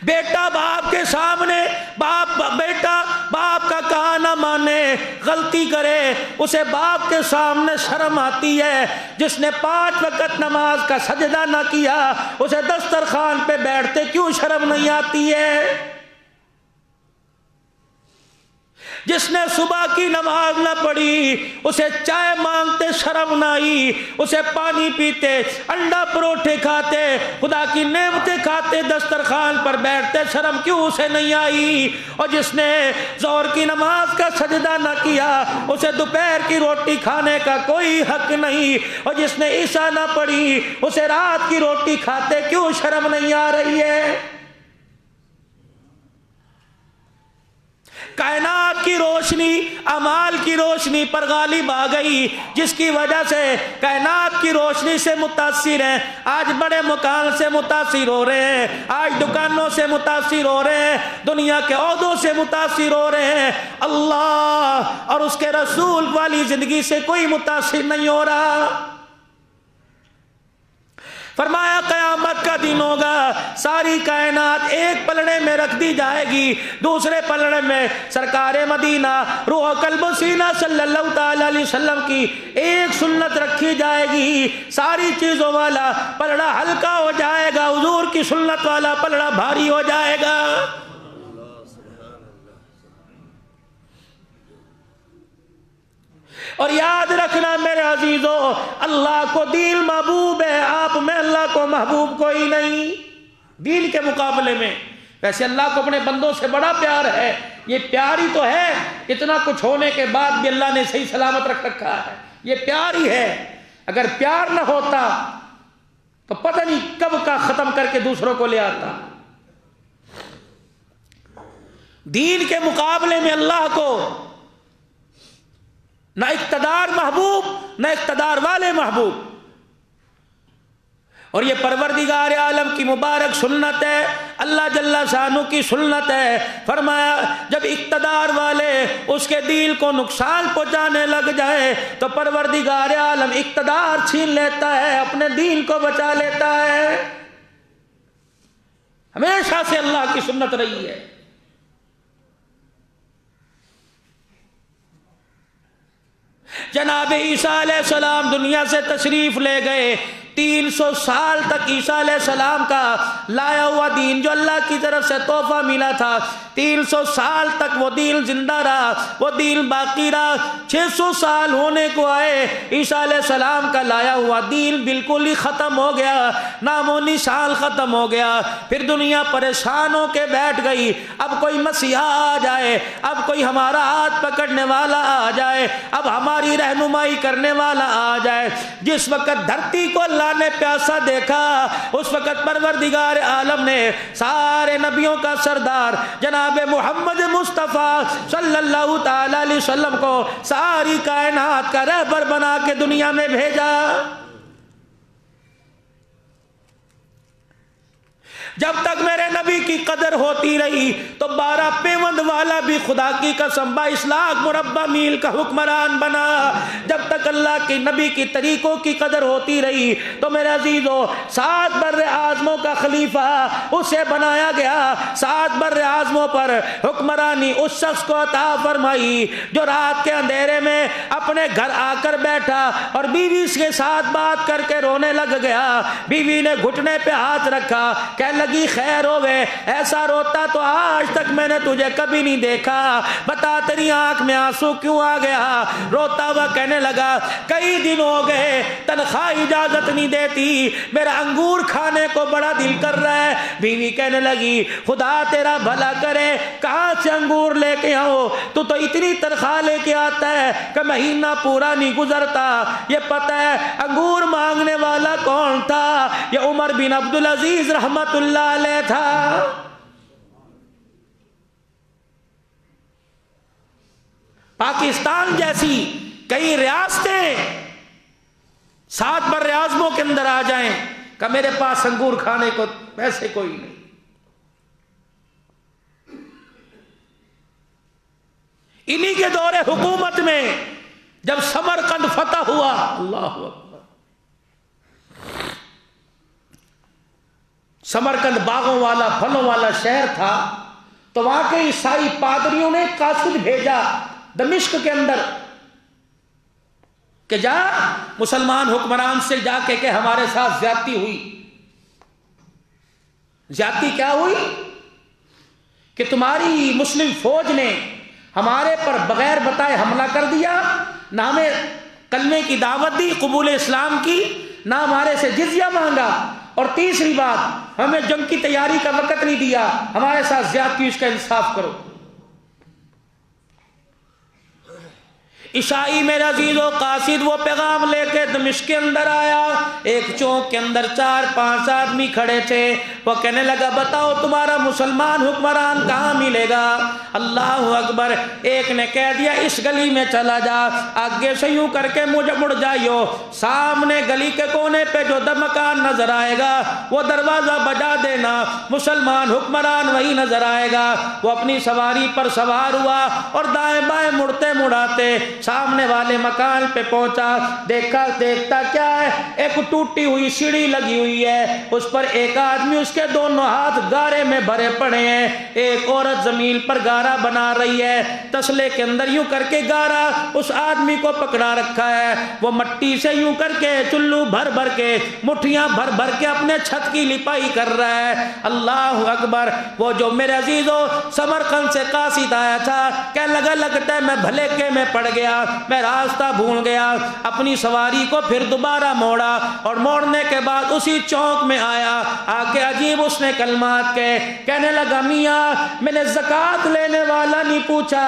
بیٹا باپ کے سامنے بیٹا باپ کا کہا نہ مانے، غلطی کرے، اسے باپ کے سامنے شرم آتی ہے۔ جس نے 5 وقت نماز کا سجدہ نہ کیا، اسے دسترخوان پہ بیٹھتے کیوں شرم نہیں آتی ہے؟ جس نے صبح کی نماز نہ پڑھی، اسے چائے مانگتے شرم نہ آئی، اسے پانی پیتے، انڈا پروٹھے کھاتے، خدا کی نعمتیں کھاتے، دسترخوان پر بیٹھتے شرم کیوں اسے نہیں آئی؟ اور جس نے ظہر کی نماز کا سجدہ نہ کیا، اسے دوپہر کی روٹی کھانے کا کوئی حق نہیں، اور جس نے عشاء نہ پڑھی، اسے رات کی روٹی کھاتے کیوں شرم نہیں آ رہی ہے؟ کائنات کی روشنی اعمال کی روشنی پر غالب آ گئی، جس کی وجہ سے کائنات کی روشنی سے متاثر ہیں، آج بڑے مکان سے متاثر ہو رہے ہیں، آج دکانوں سے متاثر ہو رہے ہیں، دنیا کے عہدوں سے متاثر ہو رہے ہیں، اللہ اور اس کے رسول والی زندگی سے کوئی متاثر نہیں ہو رہا۔ فرمایا قیامت کا دن ہوگا، ساری کائنات ایک پلڑے میں رکھ دی جائے گی، دوسرے پلڑے میں سرکار مدینہ روح قلب و سینہ صلی اللہ تعالی علیہ وسلم کی ایک سنت رکھی جائے گی، ساری چیزوں والا پلڑا ہلکا ہو جائے گا، حضور کی سنت والا پلڑا بھاری ہو جائے گا۔ اور یاد رکھنا میرے عزیزو، اللہ کو دین محبوب ہے، آپ میں اللہ کو محبوب کوئی نہیں دین کے مقابلے میں۔ ویسے اللہ کو اپنے بندوں سے بڑا پیار ہے، یہ پیار ہی تو ہے، اتنا کچھ ہونے کے بعد بھی اللہ نے صحیح سلامت رکھ رکھا ہے، یہ پیار ہی ہے۔ اگر پیار نہ ہوتا تو پتہ نہیں کب کا ختم کر کے دوسروں کو لے آتا۔ دین کے مقابلے میں اللہ کو نہ اقتدار محبوب نہ اقتدار والے محبوب، اور یہ پروردگار عالم کی مبارک سنت ہے، اللہ جل شانہ کی سنت ہے۔ فرمایا جب اقتدار والے اس کے دین کو نقصان پہنچانے لگ جائے تو پروردگار عالم اقتدار چھین لیتا ہے، اپنے دین کو بچا لیتا ہے۔ ہمیشہ سے اللہ کی سنت رہی ہے۔ جناب عیسیٰ علیہ السلام دنیا سے تشریف لے گئے، 300 سال تک عیسیٰ علیہ السلام کا لایا ہوا دین جو اللہ کی طرف سے تحفہ ملا تھا، 300 سال تک وہ دین زندہ رہا، وہ دین باقی رہا۔ 600 سال ہونے کو آئے، عیسیٰ علیہ السلام کا لایا ہوا دین بالکل ہی ختم ہو گیا، نام و نشان ختم ہو گیا۔ پھر دنیا پریشان ہو کے بیٹھ گئی، اب کوئی مسیحا آ جائے، اب کوئی ہمارا ہاتھ پکڑنے والا آ جائے، اب ہماری رہنمائی کرنے والا آ جائے۔ جس وقت دھرتی کو اللہ نے پیاسا دیکھا، اس وقت پروردگار عالم نے سارے نبیوں کا سردار جناب محمد مصطفیٰ صلی اللہ تعالی علیہ وسلم کو ساری کائنات کا رہبر بنا کے دنیا میں بھیجا۔ جب تک میرے نبی کی قدر ہوتی رہی تو 12 پیوند والا بھی خدا کی قسم 22 لاکھ مربع میل کا حکمران بنا۔ جب تک اللہ کے نبی کی طریقوں کی قدر ہوتی رہی تو میرے عزیزو 7 بر اعظموں کا خلیفہ اسے بنایا گیا۔ 7 بر اعظموں پر حکمرانی اس شخص کو عطا فرمائی جو رات کے اندھیرے میں اپنے گھر آ کر بیٹھا اور بیوی کے ساتھ بات کر کے رونے لگ گیا۔ بیوی نے گھٹنے پہ ہاتھ رکھا، کہنے لگی خیر ہو گئے، ایسا روتا تو آج تک میں نے تجھے کبھی نہیں دیکھا، بتا تیری آنکھ میں آنسو کیوں آ گیا؟ روتا ہوا کہنے لگا کئی دن ہو گئے تنخواہ اجازت نہیں دیتی، میرا انگور کھانے کو بڑا دل کر رہا ہے۔ بیوی کہنے لگی خدا تیرا بھلا کرے، کہاں سے انگور لے کے آؤ؟ تو اتنی تنخواہ لے کے آتا ہے کہ مہینہ پورا نہیں گزرتا۔ یہ پتہ ہے انگور مانگنے والا کون تھا؟ یہ عمر بن عبدالعزیز رحمت اللہ علیہ تھا۔ پاکستان جیسی کئی ریاستیں 7 بر اعظموں کے اندر آ جائیں کہ میرے پاس انگور کھانے کو پیسے کوئی نہیں۔ انہی کے دور حکومت میں جب سمرقند فتح ہوا، اللہ اکبر، سمرقند باغوں والا پھلوں والا شہر تھا، تو وہاں کے عیسائی پادریوں نے قاصد بھیجا دمشق کے اندر کہ جا مسلمان حکمران سے جا کے کہ ہمارے ساتھ زیادتی ہوئی۔ زیادتی کیا ہوئی؟ کہ تمہاری مسلم فوج نے ہمارے پر بغیر بتائے حملہ کر دیا، نہ ہمیں کلمے کی دعوت دی، قبول اسلام کی، نہ ہمارے سے جزیہ مانگا، اور تیسری بات ہمیں جنگ کی تیاری کا وقت نہیں دیا، ہمارے ساتھ زیادتی، اس کا انصاف کرو۔ عیسائی میرے عزیز و قاصد وہ پیغام لے کے دمشق کے اندر آیا۔ ایک چوک کے اندر 4-5 آدمی کھڑے تھے، وہ کہنے لگا بتاؤ تمہارا مسلمان حکمران کہاں ملے گا؟ اللہ اکبر، ایک نے کہہ دیا اس گلی میں چلا جا، آگے سے یوں کر کے مڑ جائیو، سامنے گلی کے کونے پہ جو مکان نظر آئے گا وہ دروازہ بجا دینا، مسلمان حکمران وہی نظر آئے گا۔ وہ اپنی سواری پر سوار ہوا اور دائیں بائیں مڑتے مڑاتے سامنے والے مکان پہ پہنچا، دیکھتا کیا ہے، ایک ٹوٹی ہوئی سیڑھی لگی ہوئی ہے، اس پر ایک آدمی، اس کے دونوں ہاتھ گارے میں بھرے پڑے ہیں، ایک عورت زمین پر گارا بنا رہی ہے، تسلے کے اندر یوں کر کے گارا اس آدمی کو پکڑا رکھا ہے، وہ مٹی سے یوں کر کے چلو بھر بھر کے، مٹھیاں بھر بھر کے اپنے چھت کی لپائی کر رہا ہے۔ اللہ اکبر، وہ جو میرے عزیزو سمرقند سے قاصد آیا تھا، کہنے لگتا ہے میں بھلے کے میں پڑ گیا، میں راستہ بھول گیا، اپنی سواری کو پھر دوبارہ موڑا، اور موڑنے کے بعد اسی چوک میں آیا، آ کے عجیب اس نے کلمات کہنے لگا میاں میں نے زکوٰۃ لینے والا نہیں پوچھا،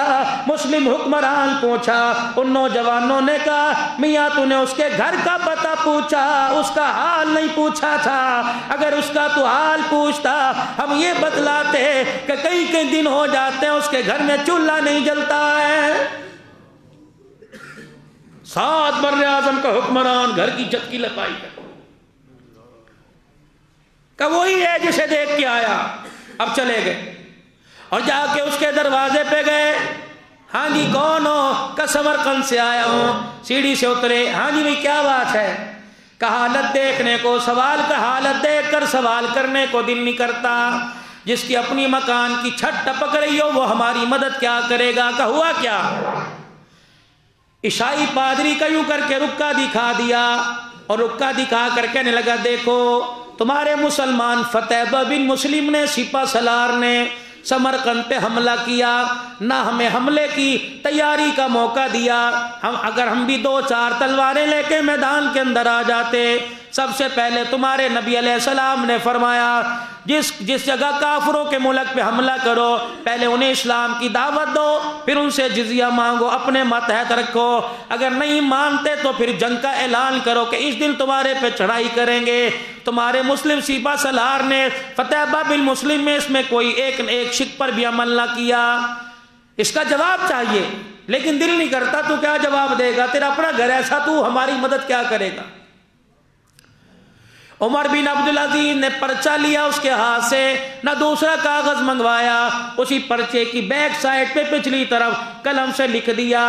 مسلم حکمران پوچھا۔ ان نوجوانوں نے کہا میاں تو نے اس کے گھر کا پتہ پوچھا، اس کا حال نہیں پوچھا تھا، اگر اس کا تو حال پوچھتا ہم یہ بتلاتے کہ کئی دن ہو جاتے ہیں اس کے گھر میں چولہا نہیں جلتا ہے۔ 7 بر اعظم کا حکمران گھر کی چھت کی لپائی کر کہ وہی ہے جسے دیکھ کے آیا۔ اب چلے گئے اور جا کے اس کے دروازے پہ گئے، ہاں جی کون ہو؟ کہ سمرقند سے آیا ہوں۔ سیڑھی سے اترے، ہاں جی بھائی کیا بات ہے؟ کہ حالت دیکھنے کو، سوال کا حالت دیکھ کر سوال کرنے کو دل نہیں کرتا، جس کی اپنی مکان کی چھت ٹپک رہی ہو وہ ہماری مدد کیا کرے گا؟ کہ ہوا کیا؟ عیسائی پادری کا یوں کر کے رکا دکھا دیا، اور رکا دکھا کر کہنے لگا دیکھو تمہارے مسلمان فتح بن مسلم نے، سپہ سالار نے سمرقند پہ حملہ کیا، نہ ہمیں حملے کی تیاری کا موقع دیا، اگر ہم بھی 2-4 تلواریں لے کے میدان کے اندر آ جاتے، سب سے پہلے تمہارے نبی علیہ السلام نے فرمایا جس جگہ کافروں کے ملک پہ حملہ کرو پہلے انہیں اسلام کی دعوت دو، پھر ان سے جزیہ مانگو، اپنے ماتحت رکھو، اگر نہیں مانتے تو پھر جنگ کا اعلان کرو کہ اس دن تمہارے پہ چڑھائی کریں گے۔ تمہارے مسلم سپہ سالار نے فتح بن مسلم میں اس میں کوئی ایک شک پر بھی عمل نہ کیا۔ اس کا جواب چاہیے، لیکن دل نہیں کرتا، تو کیا جواب دے گا؟ تیرا اپنا گھر ایسا، تو ہماری مدد کیا کرے گا؟ عمر بن عبدالعزیز نے پرچہ لیا اس کے ہاتھ سے، نہ دوسرا کاغذ منگوایا، اسی پرچے کی بیک سائڈ پہ پچھلی طرف قلم سے لکھ دیا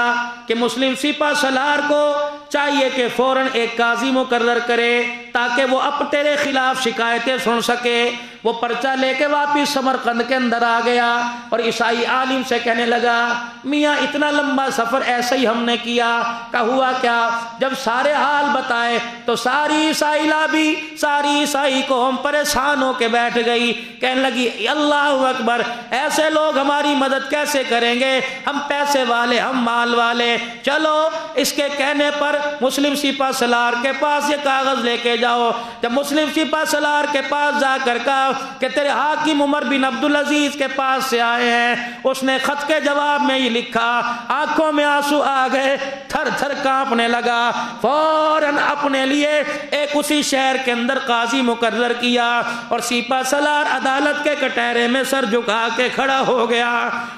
کہ مسلم سپہ سالار کو چاہیے کہ فوراً ایک قاضی مقرر کرے تاکہ وہ اب تیرے خلاف شکایتیں سن سکے۔ وہ پرچہ لے کے واپس سمرقند کے اندر آ گیا اور عیسائی عالم سے کہنے لگا میاں اتنا لمبا سفر ایسے ہی ہم نے کیا۔ کہ ہوا کیا؟ جب سارے حال بتائے تو ساری عیسائیلا بھی ساری عیسائی قوم پریشان ہو کے بیٹھ گئی، کہنے لگی اللہ اکبر، ایسے لوگ ہماری مدد کیسے کریں گے؟ ہم پیسے والے، ہم مال والے، چلو اس کے کہنے پر مسلم سپہ سالار کے پاس یہ کاغذ لے کے جاؤ۔ جب مسلم سپہ سالار کے پاس جا کر کہا کہ تیرے حاکم عمر بن عبدالعزیز کے پاس سے آئے ہیں، اس نے خط کے جواب میں یہ لکھا، آنکھوں میں آنسو آ گئے، تھر تھر کانپنے لگا، فوراً اپنے لیے ایک اسی شہر کے اندر قاضی مقرر کیا اور سپہ سالار عدالت کے کٹہرے میں سر جھکا کے کھڑا ہو گیا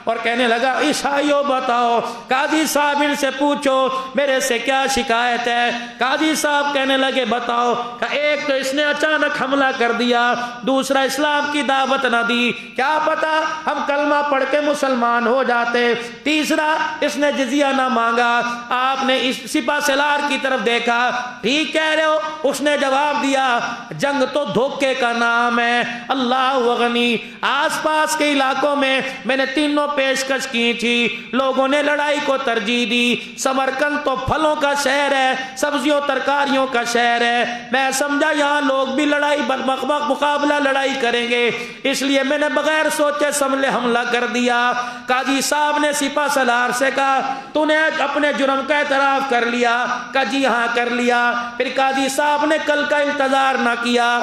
اور کہنے لگا عیسائیوں بتاؤ، قاضی صاحب ان سے پوچھو میرے سے کیا شکایت ہے؟ قاضی صاحب کہنے لگے بتاؤ۔ کہ ایک تو اس نے اچانک حملہ کر دیا، دوسرا اسلام کی دعوت نہ دی، کیا پتا ہم کلمہ پڑھ کے مسلمان ہو جاتے، تیسرا اس نے جزیہ نہ مانگا۔ آپ نے اس سپہ سالار کی طرف دیکھا، ٹھیک کہہ رہے ہو، اس نے جواب دیا جنگ تو دھوکے کا نام ہے، اللہ غنی۔ آس پاس کے علاقوں میں نے تینوں پیشکش کی تھی، لوگوں نے لڑائی کو ترجیح دی۔ سمرقند تو پھلوں کا شہر ہے، سبزیوں ترکاریوں کا شہر ہے، میں سمجھا یہاں لوگ بھی لڑائی مقابلہ لڑائی کریں گے، اس لیے میں نے بغیر سوچے سمجھے حملہ کر دیا۔ قاضی صاحب نے سپہ سالار سے کہا تو نے اپنے جرم کا اعتراف کر لیا؟ کہا جی ہاں کر لیا۔ پھر قاضی صاحب نے کل کا انتظار نہ کیا،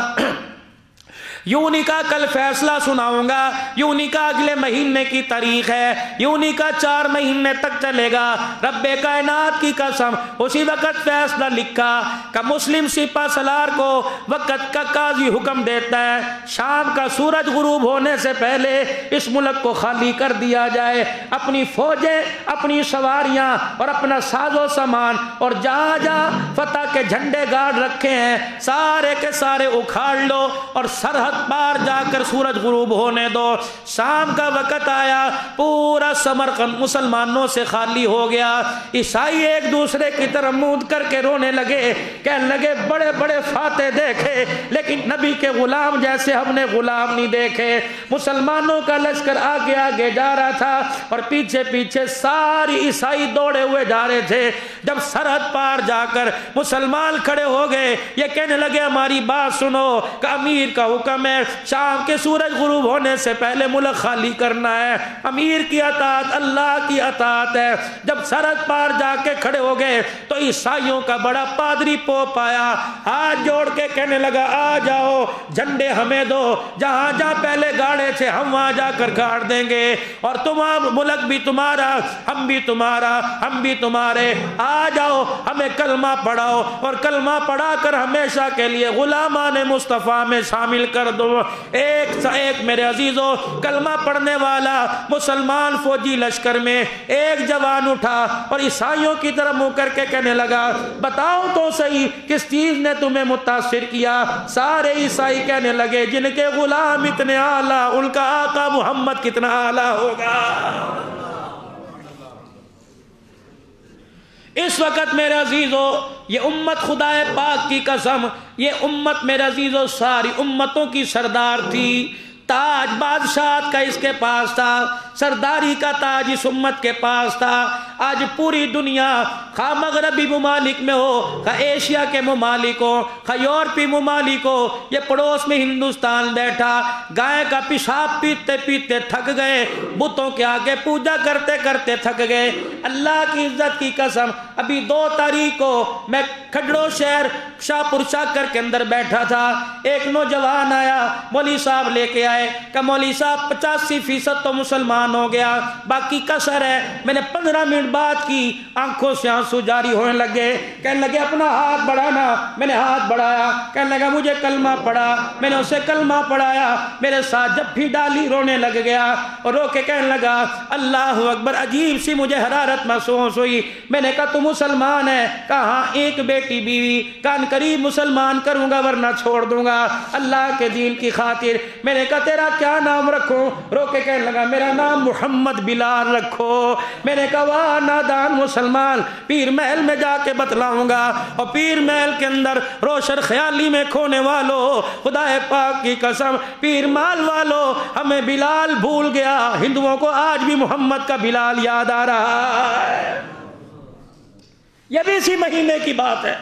یوں نہیں کہا کل فیصلہ سناؤں گا، یوں نہیں کہا اگلے مہینے کی تاریخ ہے، یوں نہیں کہا 4 مہینے تک چلے گا، رب کائنات کی قسم اسی وقت فیصلہ لکھا کہ مسلم سپہ سالار کو وقت کا قاضی حکم دیتا ہے شام کا سورج غروب ہونے سے پہلے اس ملک کو خالی کر دیا جائے، اپنی فوجیں، اپنی سواریاں اور اپنا ساز و سامان اور جہاں جہاں فتح کے جھنڈے گاڑ رکھے ہیں سارے کے سارے اکھاڑ لو اور سرحد پار جا کر سورج غروب ہونے دو۔ شام کا وقت آیا، پورا سمرقند مسلمانوں سے خالی ہو گیا، عیسائی ایک دوسرے کی طرف منہ کر کے رونے لگے، کہنے لگے بڑے بڑے فاتح دیکھے لیکن نبی کے غلام جیسے ہم نے غلام نہیں دیکھے۔ مسلمانوں کا لشکر آگے آگے جا رہا تھا اور پیچھے پیچھے ساری عیسائی دوڑے ہوئے جا رہے تھے۔ جب سرحد پار جا کر مسلمان کھڑے ہو گئے، یہ کہنے لگے ہماری بات سنو کہ امیر کا حکم ہے شام کے سورج غروب ہونے سے پہلے ملک خالی کرنا ہے، امیر کی اطاعت اللہ کی اطاعت ہے۔ جب سرحد پار جا کے کھڑے ہو گئے تو عیسائیوں کا بڑا پادری پوپ آیا، ہاتھ جوڑ کے کہنے لگا آ جاؤ، جھنڈے ہمیں دو، جہاں جہاں پہلے گاڑے تھے ہم وہاں جا کر گاڑ دیں گے، اور تمام ملک بھی تمہارا، ہم بھی تمہارا، ہم بھی تمہارے، آ جاؤ ہمیں کلمہ پڑھاؤ اور کلمہ پڑھا کر ہمیشہ کے لیے غلامان مصطفیٰ میں شامل کر دو۔ ایک سا ایک میرے عزیزو کلمہ پڑھنے والا مسلمان فوجی لشکر میں ایک جوان اٹھا اور عیسائیوں کی طرف منہ کر کے کہنے لگا بتاؤ تو صحیح کس چیز نے تمہیں متاثر کیا؟ سارے عیسائی کہنے لگے جن کے غلام اتنے اعلیٰ ان کا آقا محمد کتنا اعلیٰ ہوگا۔ اس وقت میرے عزیزو یہ امت خدا پاک کی قسم، یہ امت میرے عزیزو ساری امتوں کی سردار تھی، تاج بادشاہت کا اس کے پاس تھا، سرداری کا تاج اس امت کے پاس تھا۔ آج پوری دنیا خواہ مغربی ممالک میں ہو، خواہ ایشیا کے ممالک ہو، خواہ یورپی ممالک ہو، یہ پڑوس میں ہندوستان بیٹھا گائے کا پیشاب پیتے پیتے تھک گئے، بتوں کے آگے پوجا کرتے کرتے تھک گئے۔ اللہ کی عزت کی قسم ابھی 2 تاریخ کو میں کھڈڑو شہر شاہپور شاکر کے اندر بیٹھا تھا، ایک نوجوان آیا، مولوی صاحب لے کے آئے کہ مولوی صاحب 85% تو مسلمان ہو گیا، باقی کسر ہے۔ میں نے 15 منٹ بات کی، آنکھوں سے آنسو جاری ہونے لگے، کہنے لگے اپنا ہاتھ بڑھانا، میں نے ہاتھ بڑھایا، کہنے لگا مجھے کلمہ پڑھا، میں نے اسے کلمہ پڑھایا، میرے ساتھ جب بھی ڈالی رونے لگ گیا اور رو کے کہنے لگا اللہ اکبر، عجیب سی مجھے حرارت محسوس ہوئی۔ میں نے کہا تو مسلمان ہے؟ کہا ہاں، ایک بیٹی بیوی، کان قریب مسلمان کروں گا ورنہ چھوڑ دوں گا اللہ کے دین کی خاطر۔ میں نے کہا تیرا کیا نام رکھوں؟ رو کے کہنے لگا میرا نام نام محمد بلال رکھو۔ میں نے کہا واہ نادان مسلمان، پیر محل میں جا کے بتلاؤں گا، اور پیر محل کے اندر روشن خیالی میں کھونے والوں، خدا پاک کی قسم پیر مال والوں، ہمیں بلال بھول گیا، ہندوؤں کو آج بھی محمد کا بلال یاد آ رہا ہے۔ یہ بھی اسی مہینے کی بات ہے،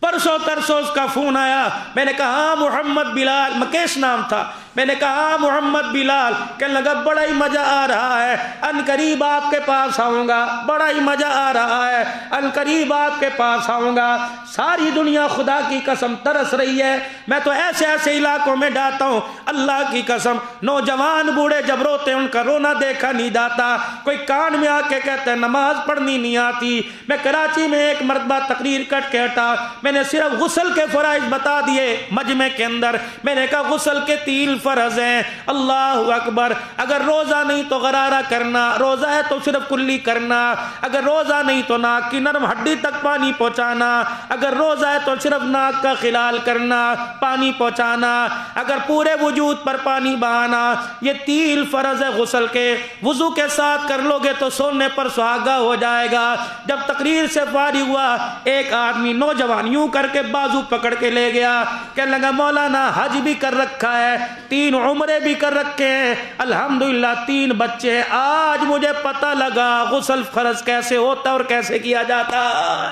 پرسوں ترسوں اس کا فون آیا، میں نے کہا ہاں محمد بلال، مکیش نام تھا، میں نے کہا ہاں محمد بلال، کہنے لگا بڑا ہی مزہ آ رہا ہے، ان قریب آپ کے پاس آؤں گا، بڑا ہی مزہ آ رہا ہے، ان قریب آپ کے پاس آؤں گا۔ ساری دنیا خدا کی قسم ترس رہی ہے، میں تو ایسے ایسے علاقوں میں جاتا ہوں، اللہ کی قسم نوجوان بوڑھے جب روتے ہیں ان کا رونا دیکھا نہیں جاتا، کوئی کان میں آ کے کہتے ہیں نماز پڑھنی نہیں آتی۔ میں کراچی میں ایک مرتبہ تقریر کٹ کے ہٹا، میں نے صرف غسل کے فرائض بتا دیے مجمع کے اندر، میں نے کہا غسل کے 3 فرض ہیں، اللہ اکبر، اگر روزہ نہیں تو غرارہ کرنا، روزہ ہے تو صرف کلی کرنا، اگر روزہ نہیں تو ناک کی نرم ہڈی تک پانی پہنچانا، اگر روزہ ہے تو صرف ناک کا خلال کرنا، پانی پہنچانا، اگر پورے وجود پر پانی بہانا، یہ 3 فرض ہے غسل کے، وضو کے ساتھ کر لو گے تو سونے پر سہاگا ہو جائے گا۔ جب تقریر سے فارغ ہوا ایک آدمی نوجوان یوں کر کے بازو پکڑ کے لے گیا، کہنے لگا مولانا حج بھی کر رکھا ہے، 3 عمرے بھی کر رکھے ہیں، الحمدللہ 3 بچے ہیں، آج مجھے پتہ لگا غسل فرض کیسے ہوتا اور کیسے کیا جاتا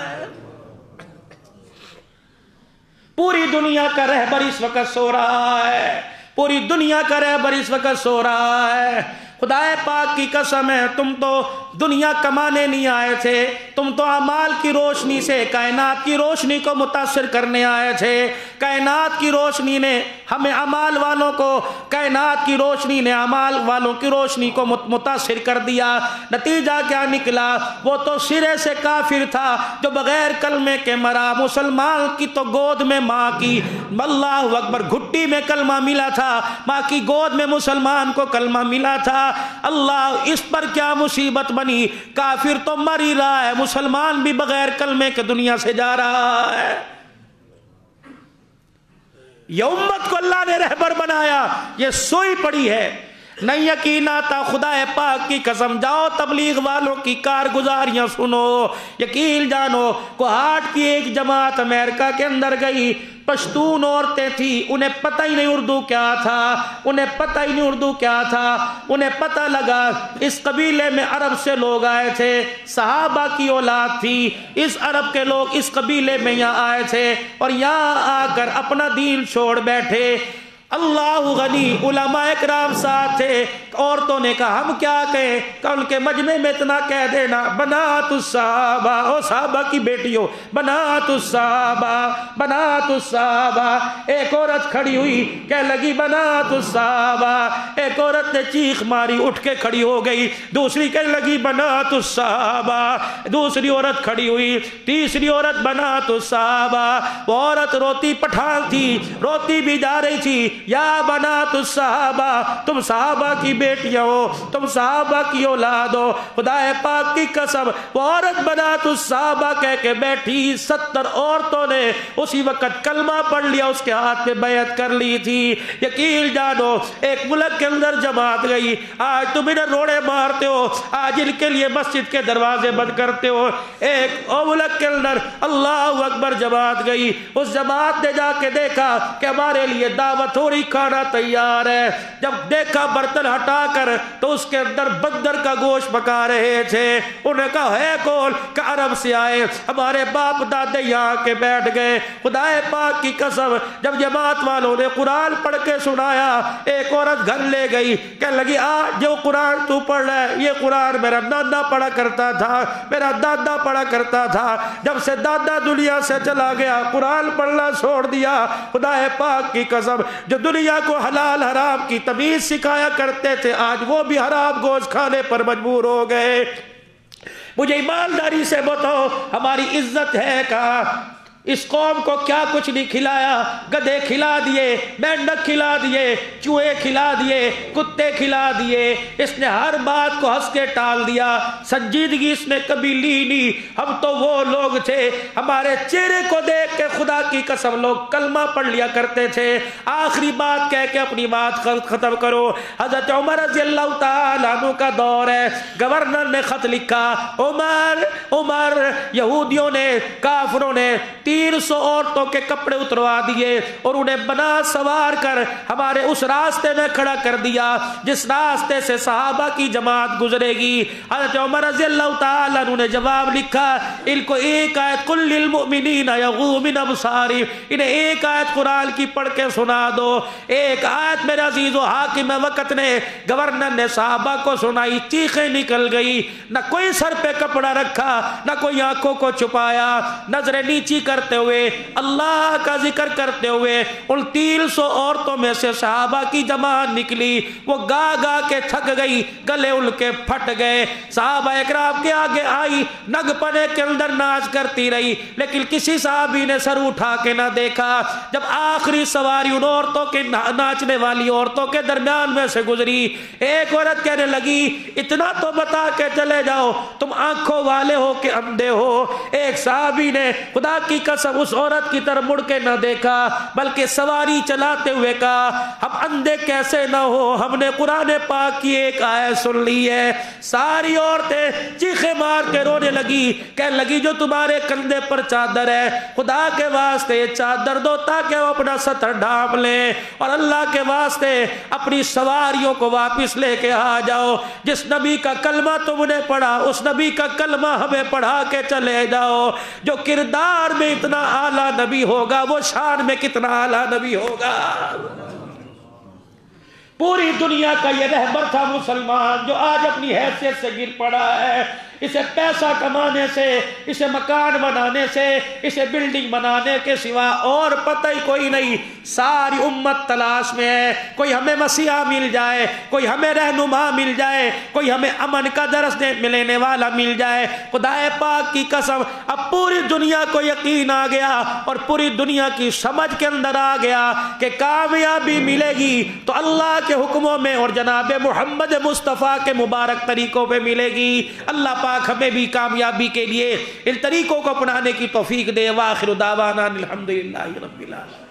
ہے۔ پوری دنیا کا رہبر اس وقت سو رہا ہے، پوری دنیا کا رہبر اس وقت سو رہا ہے۔ خدا پاک کی قسم ہے، تم تو دنیا کمانے نہیں آئے تھے، تم تو اعمال کی روشنی سے کائنات کی روشنی کو متاثر کرنے آئے تھے۔ کائنات کی روشنی نے ہمیں اعمال والوں کو، کائنات کی روشنی نے اعمال والوں کی روشنی کو متاثر کر دیا۔ نتیجہ کیا نکلا؟ وہ تو سرے سے کافر تھا جو بغیر کلمے کے مرا، مسلمان کی تو گود میں ماں کی اللہ اکبر گھٹی میں کلمہ ملا تھا، ماں کی گود میں مسلمان کو کلمہ ملا تھا۔ اللہ اس پر کیا مصیبت بنی، کافر تو مر ہی رہا ہے، مسلمان بھی بغیر کلمے کے دنیا سے جا رہا ہے۔ یہ امت کو اللہ نے رہبر بنایا، یہ سوئی پڑی ہے، نہیں یقین آتا خدا پاک کی قسم، جاؤ تبلیغ والوں کی کارگزاریاں سنو، یقین جانو۔ کوہاٹ کی ایک جماعت امریکہ کے اندر گئی، پشتون عورتیں تھیں، انہیں پتہ ہی نہیں اردو کیا تھا، انہیں پتہ ہی نہیں اردو کیا تھا، انہیں پتہ لگا اس قبیلے میں عرب سے لوگ آئے تھے، صحابہ کی اولاد تھی، اس عرب کے لوگ اس قبیلے میں یہاں آئے تھے اور یہاں آ کر اپنا دین چھوڑ بیٹھے۔ اللہ غنی علماء اکرام ساتھ تھے، عورتوں نے کہا ہم کیا کہیں، کہ ان کے مجمع میں اتنا کہہ دینا بنات الصحابہ، او صحابہ کی بیٹیوں، بنات الصحابہ، بنات الصحابہ۔ ایک عورت کھڑی ہوئی کہہ لگی بنات الصحابہ، ایک عورت نے چیخ ماری اٹھ کے کھڑی ہو گئی، دوسری کہنے لگی بنات الصحابہ، دوسری عورت کھڑی ہوئی، تیسری عورت بنات الصحابہ۔ وہ عورت روتی پٹھان تھی، روتی بھی جا رہی تھی، یا بنات الصحابہ، تم صحابہ کی بیٹیاں ہو، تم صحابہ کی اولاد ہو، خدا پاک کی قسم وہ عورت بنات الصحابہ کہہ کے بیٹھی، 70 عورتوں نے اسی وقت کلمہ پڑھ لیا، اس کے ہاتھ میں بیعت کر لی تھی۔ یقین جانو ایک ملک کے اندر جماعت گئی، آج تم انہیں روڑے مارتے ہو، آج ان کے لیے مسجد کے دروازے بند کرتے ہو، ایک ملک کے اندر اللہ اکبر جماعت گئی، اس جماعت نے جا کے دیکھا کہ ہمارے لیے دعوت ہو رہی، کھانا تیار ہے، جب دیکھا برتن ہٹا کر تو اس کے اندر بندر کا گوشت پکا رہے تھے، انہوں نے کہا ہے کون؟ کہ عرب سے آئے، ہمارے باپ دادے یہاں کے بیٹھ گئے۔ خدا پاک کی قسم جب جماعت والوں نے قرآن پڑھ کے سنایا، ایک عورت گھر لے گئی، کہنے لگی جو قرآن تو پڑھ رہا ہے یہ قرآن میرا دادا پڑھا کرتا تھا، میرا دادا پڑھا کرتا تھا، جب سے دادا دنیا سے چلا گیا قرآن پڑھنا چھوڑ دیا۔ خدا پاک کی قسم جو دنیا کو حلال حرام کی تمیز سکھایا کرتے تھے، آج وہ بھی حرام گوشت کھانے پر مجبور ہو گئے۔ مجھے ایمانداری سے بتاؤ ہماری عزت ہے کہاں؟ اس قوم کو کیا کچھ نہیں کھلایا، گدھے کھلا دیے، مینڈک کھلا دیے، چوہے کھلا دیے، کتے کھلا دیے، اس نے ہر بات کو ہنس کے ٹال دیا، سنجیدگی اس نے کبھی لی نہیں۔ ہم تو وہ لوگ تھے، ہمارے چہرے کو دیکھ کے خدا کی قسم لوگ کلمہ پڑھ لیا کرتے تھے۔ آخری بات کہہ کے اپنی بات ختم کرو۔ حضرت عمر رضی اللہ تعالیٰ عنہ کا دور ہے، گورنر نے خط لکھا، عمر یہودیوں نے، کافروں نے 300 عورتوں کے کپڑے اتروا دیے اور انہیں بنا سوار کر ہمارے اس راستے میں کھڑا کر دیا جس راستے سے صحابہ کی جماعت گزرے گی۔ حضرت عمر رضی اللہ تعالیٰ عنہ نے جواب لکھا، ان کو ایک آیت قل للمؤمنین یغضوا من ابصارہم، انہیں ایک آیت قرآن کی پڑھ کے سنا دو۔ ایک آیت میرے عزیز و حاکم وقت نے، گورنر نے صحابہ کو سنائی، چیخیں نکل گئی، نہ کوئی سر پہ کپڑا رکھا، نہ کوئی آنکھوں کو چھپایا، نظریں نیچی کرتے ہوئے اللہ کا ذکر کرتے ہوئے ان 300 عورتوں میں سے صحابہ کی جماعت نکلی، وہ گا گا کے تھک گئی، گلے ان کے پھٹ گئے، صحابہ اکرام کے آگے آئی، نگ پنے کے اندر ناچ کرتی رہی، لیکن کسی صحابی نے سر اٹھا کے نہ دیکھا۔ جب آخری سواری ان عورتوں کے ناچنے والی عورتوں کے درمیان میں سے گزری، ایک عورت کہنے لگی، اتنا تو بتا کے چلے جاؤ تم آنکھوں والے ہو کہ اندھے ہو؟ ایک صحابی نے خدا کی قسم اس عورت کی طرف مڑ کے نہ دیکھا بلکہ سواری چلاتے ہوئے کہا، ہم اندھے کیسے نہ ہو، ہم نے قرآن پاک کی ایک آیت سن لی ہے۔ ساری عورتیں چیخیں مار کے رونے لگی، کہنے لگی جو تمہارے کندھے پر چادر ہے خدا کے واسطے یہ چادر دو تاکہ وہ اپنا سطر ڈھانپ لیں، اور اللہ کے واسطے اپنی سواریوں کو واپس لے کے آ جاؤ، جس نبی کا کلمہ تم نے پڑھا اس نبی کا کلمہ ہمیں پڑھا کے چلے جاؤ۔ جو کردار میں اتنا اعلیٰ نبی ہوگا وہ شان میں کتنا اعلیٰ نبی ہوگا۔ پوری دنیا کا یہ رہبر تھا مسلمان، جو آج اپنی حیثیت سے گر پڑا ہے، اسے پیسہ کمانے سے، اسے مکان بنانے سے، اسے بلڈنگ بنانے کے سوا اور پتہ ہی کوئی نہیں۔ ساری امت تلاش میں ہے، کوئی ہمیں مسیحا مل جائے، کوئی ہمیں رہنما مل جائے، کوئی ہمیں امن کا درس ملنے والا مل جائے۔ خدا پاک کی قسم اب پوری دنیا کو یقین آ گیا اور پوری دنیا کی سمجھ کے اندر آ گیا کہ کامیابی ملے گی تو اللہ کے حکموں میں اور جناب محمد مصطفیٰ کے مبارک طریقوں پہ ملے گی۔ اللہ پاک ہمیں بھی کامیابی کے لیے ان طریقوں کو اپنانے کی توفیق دے۔ وآخر دعوانا الحمدللہ رب العالمین۔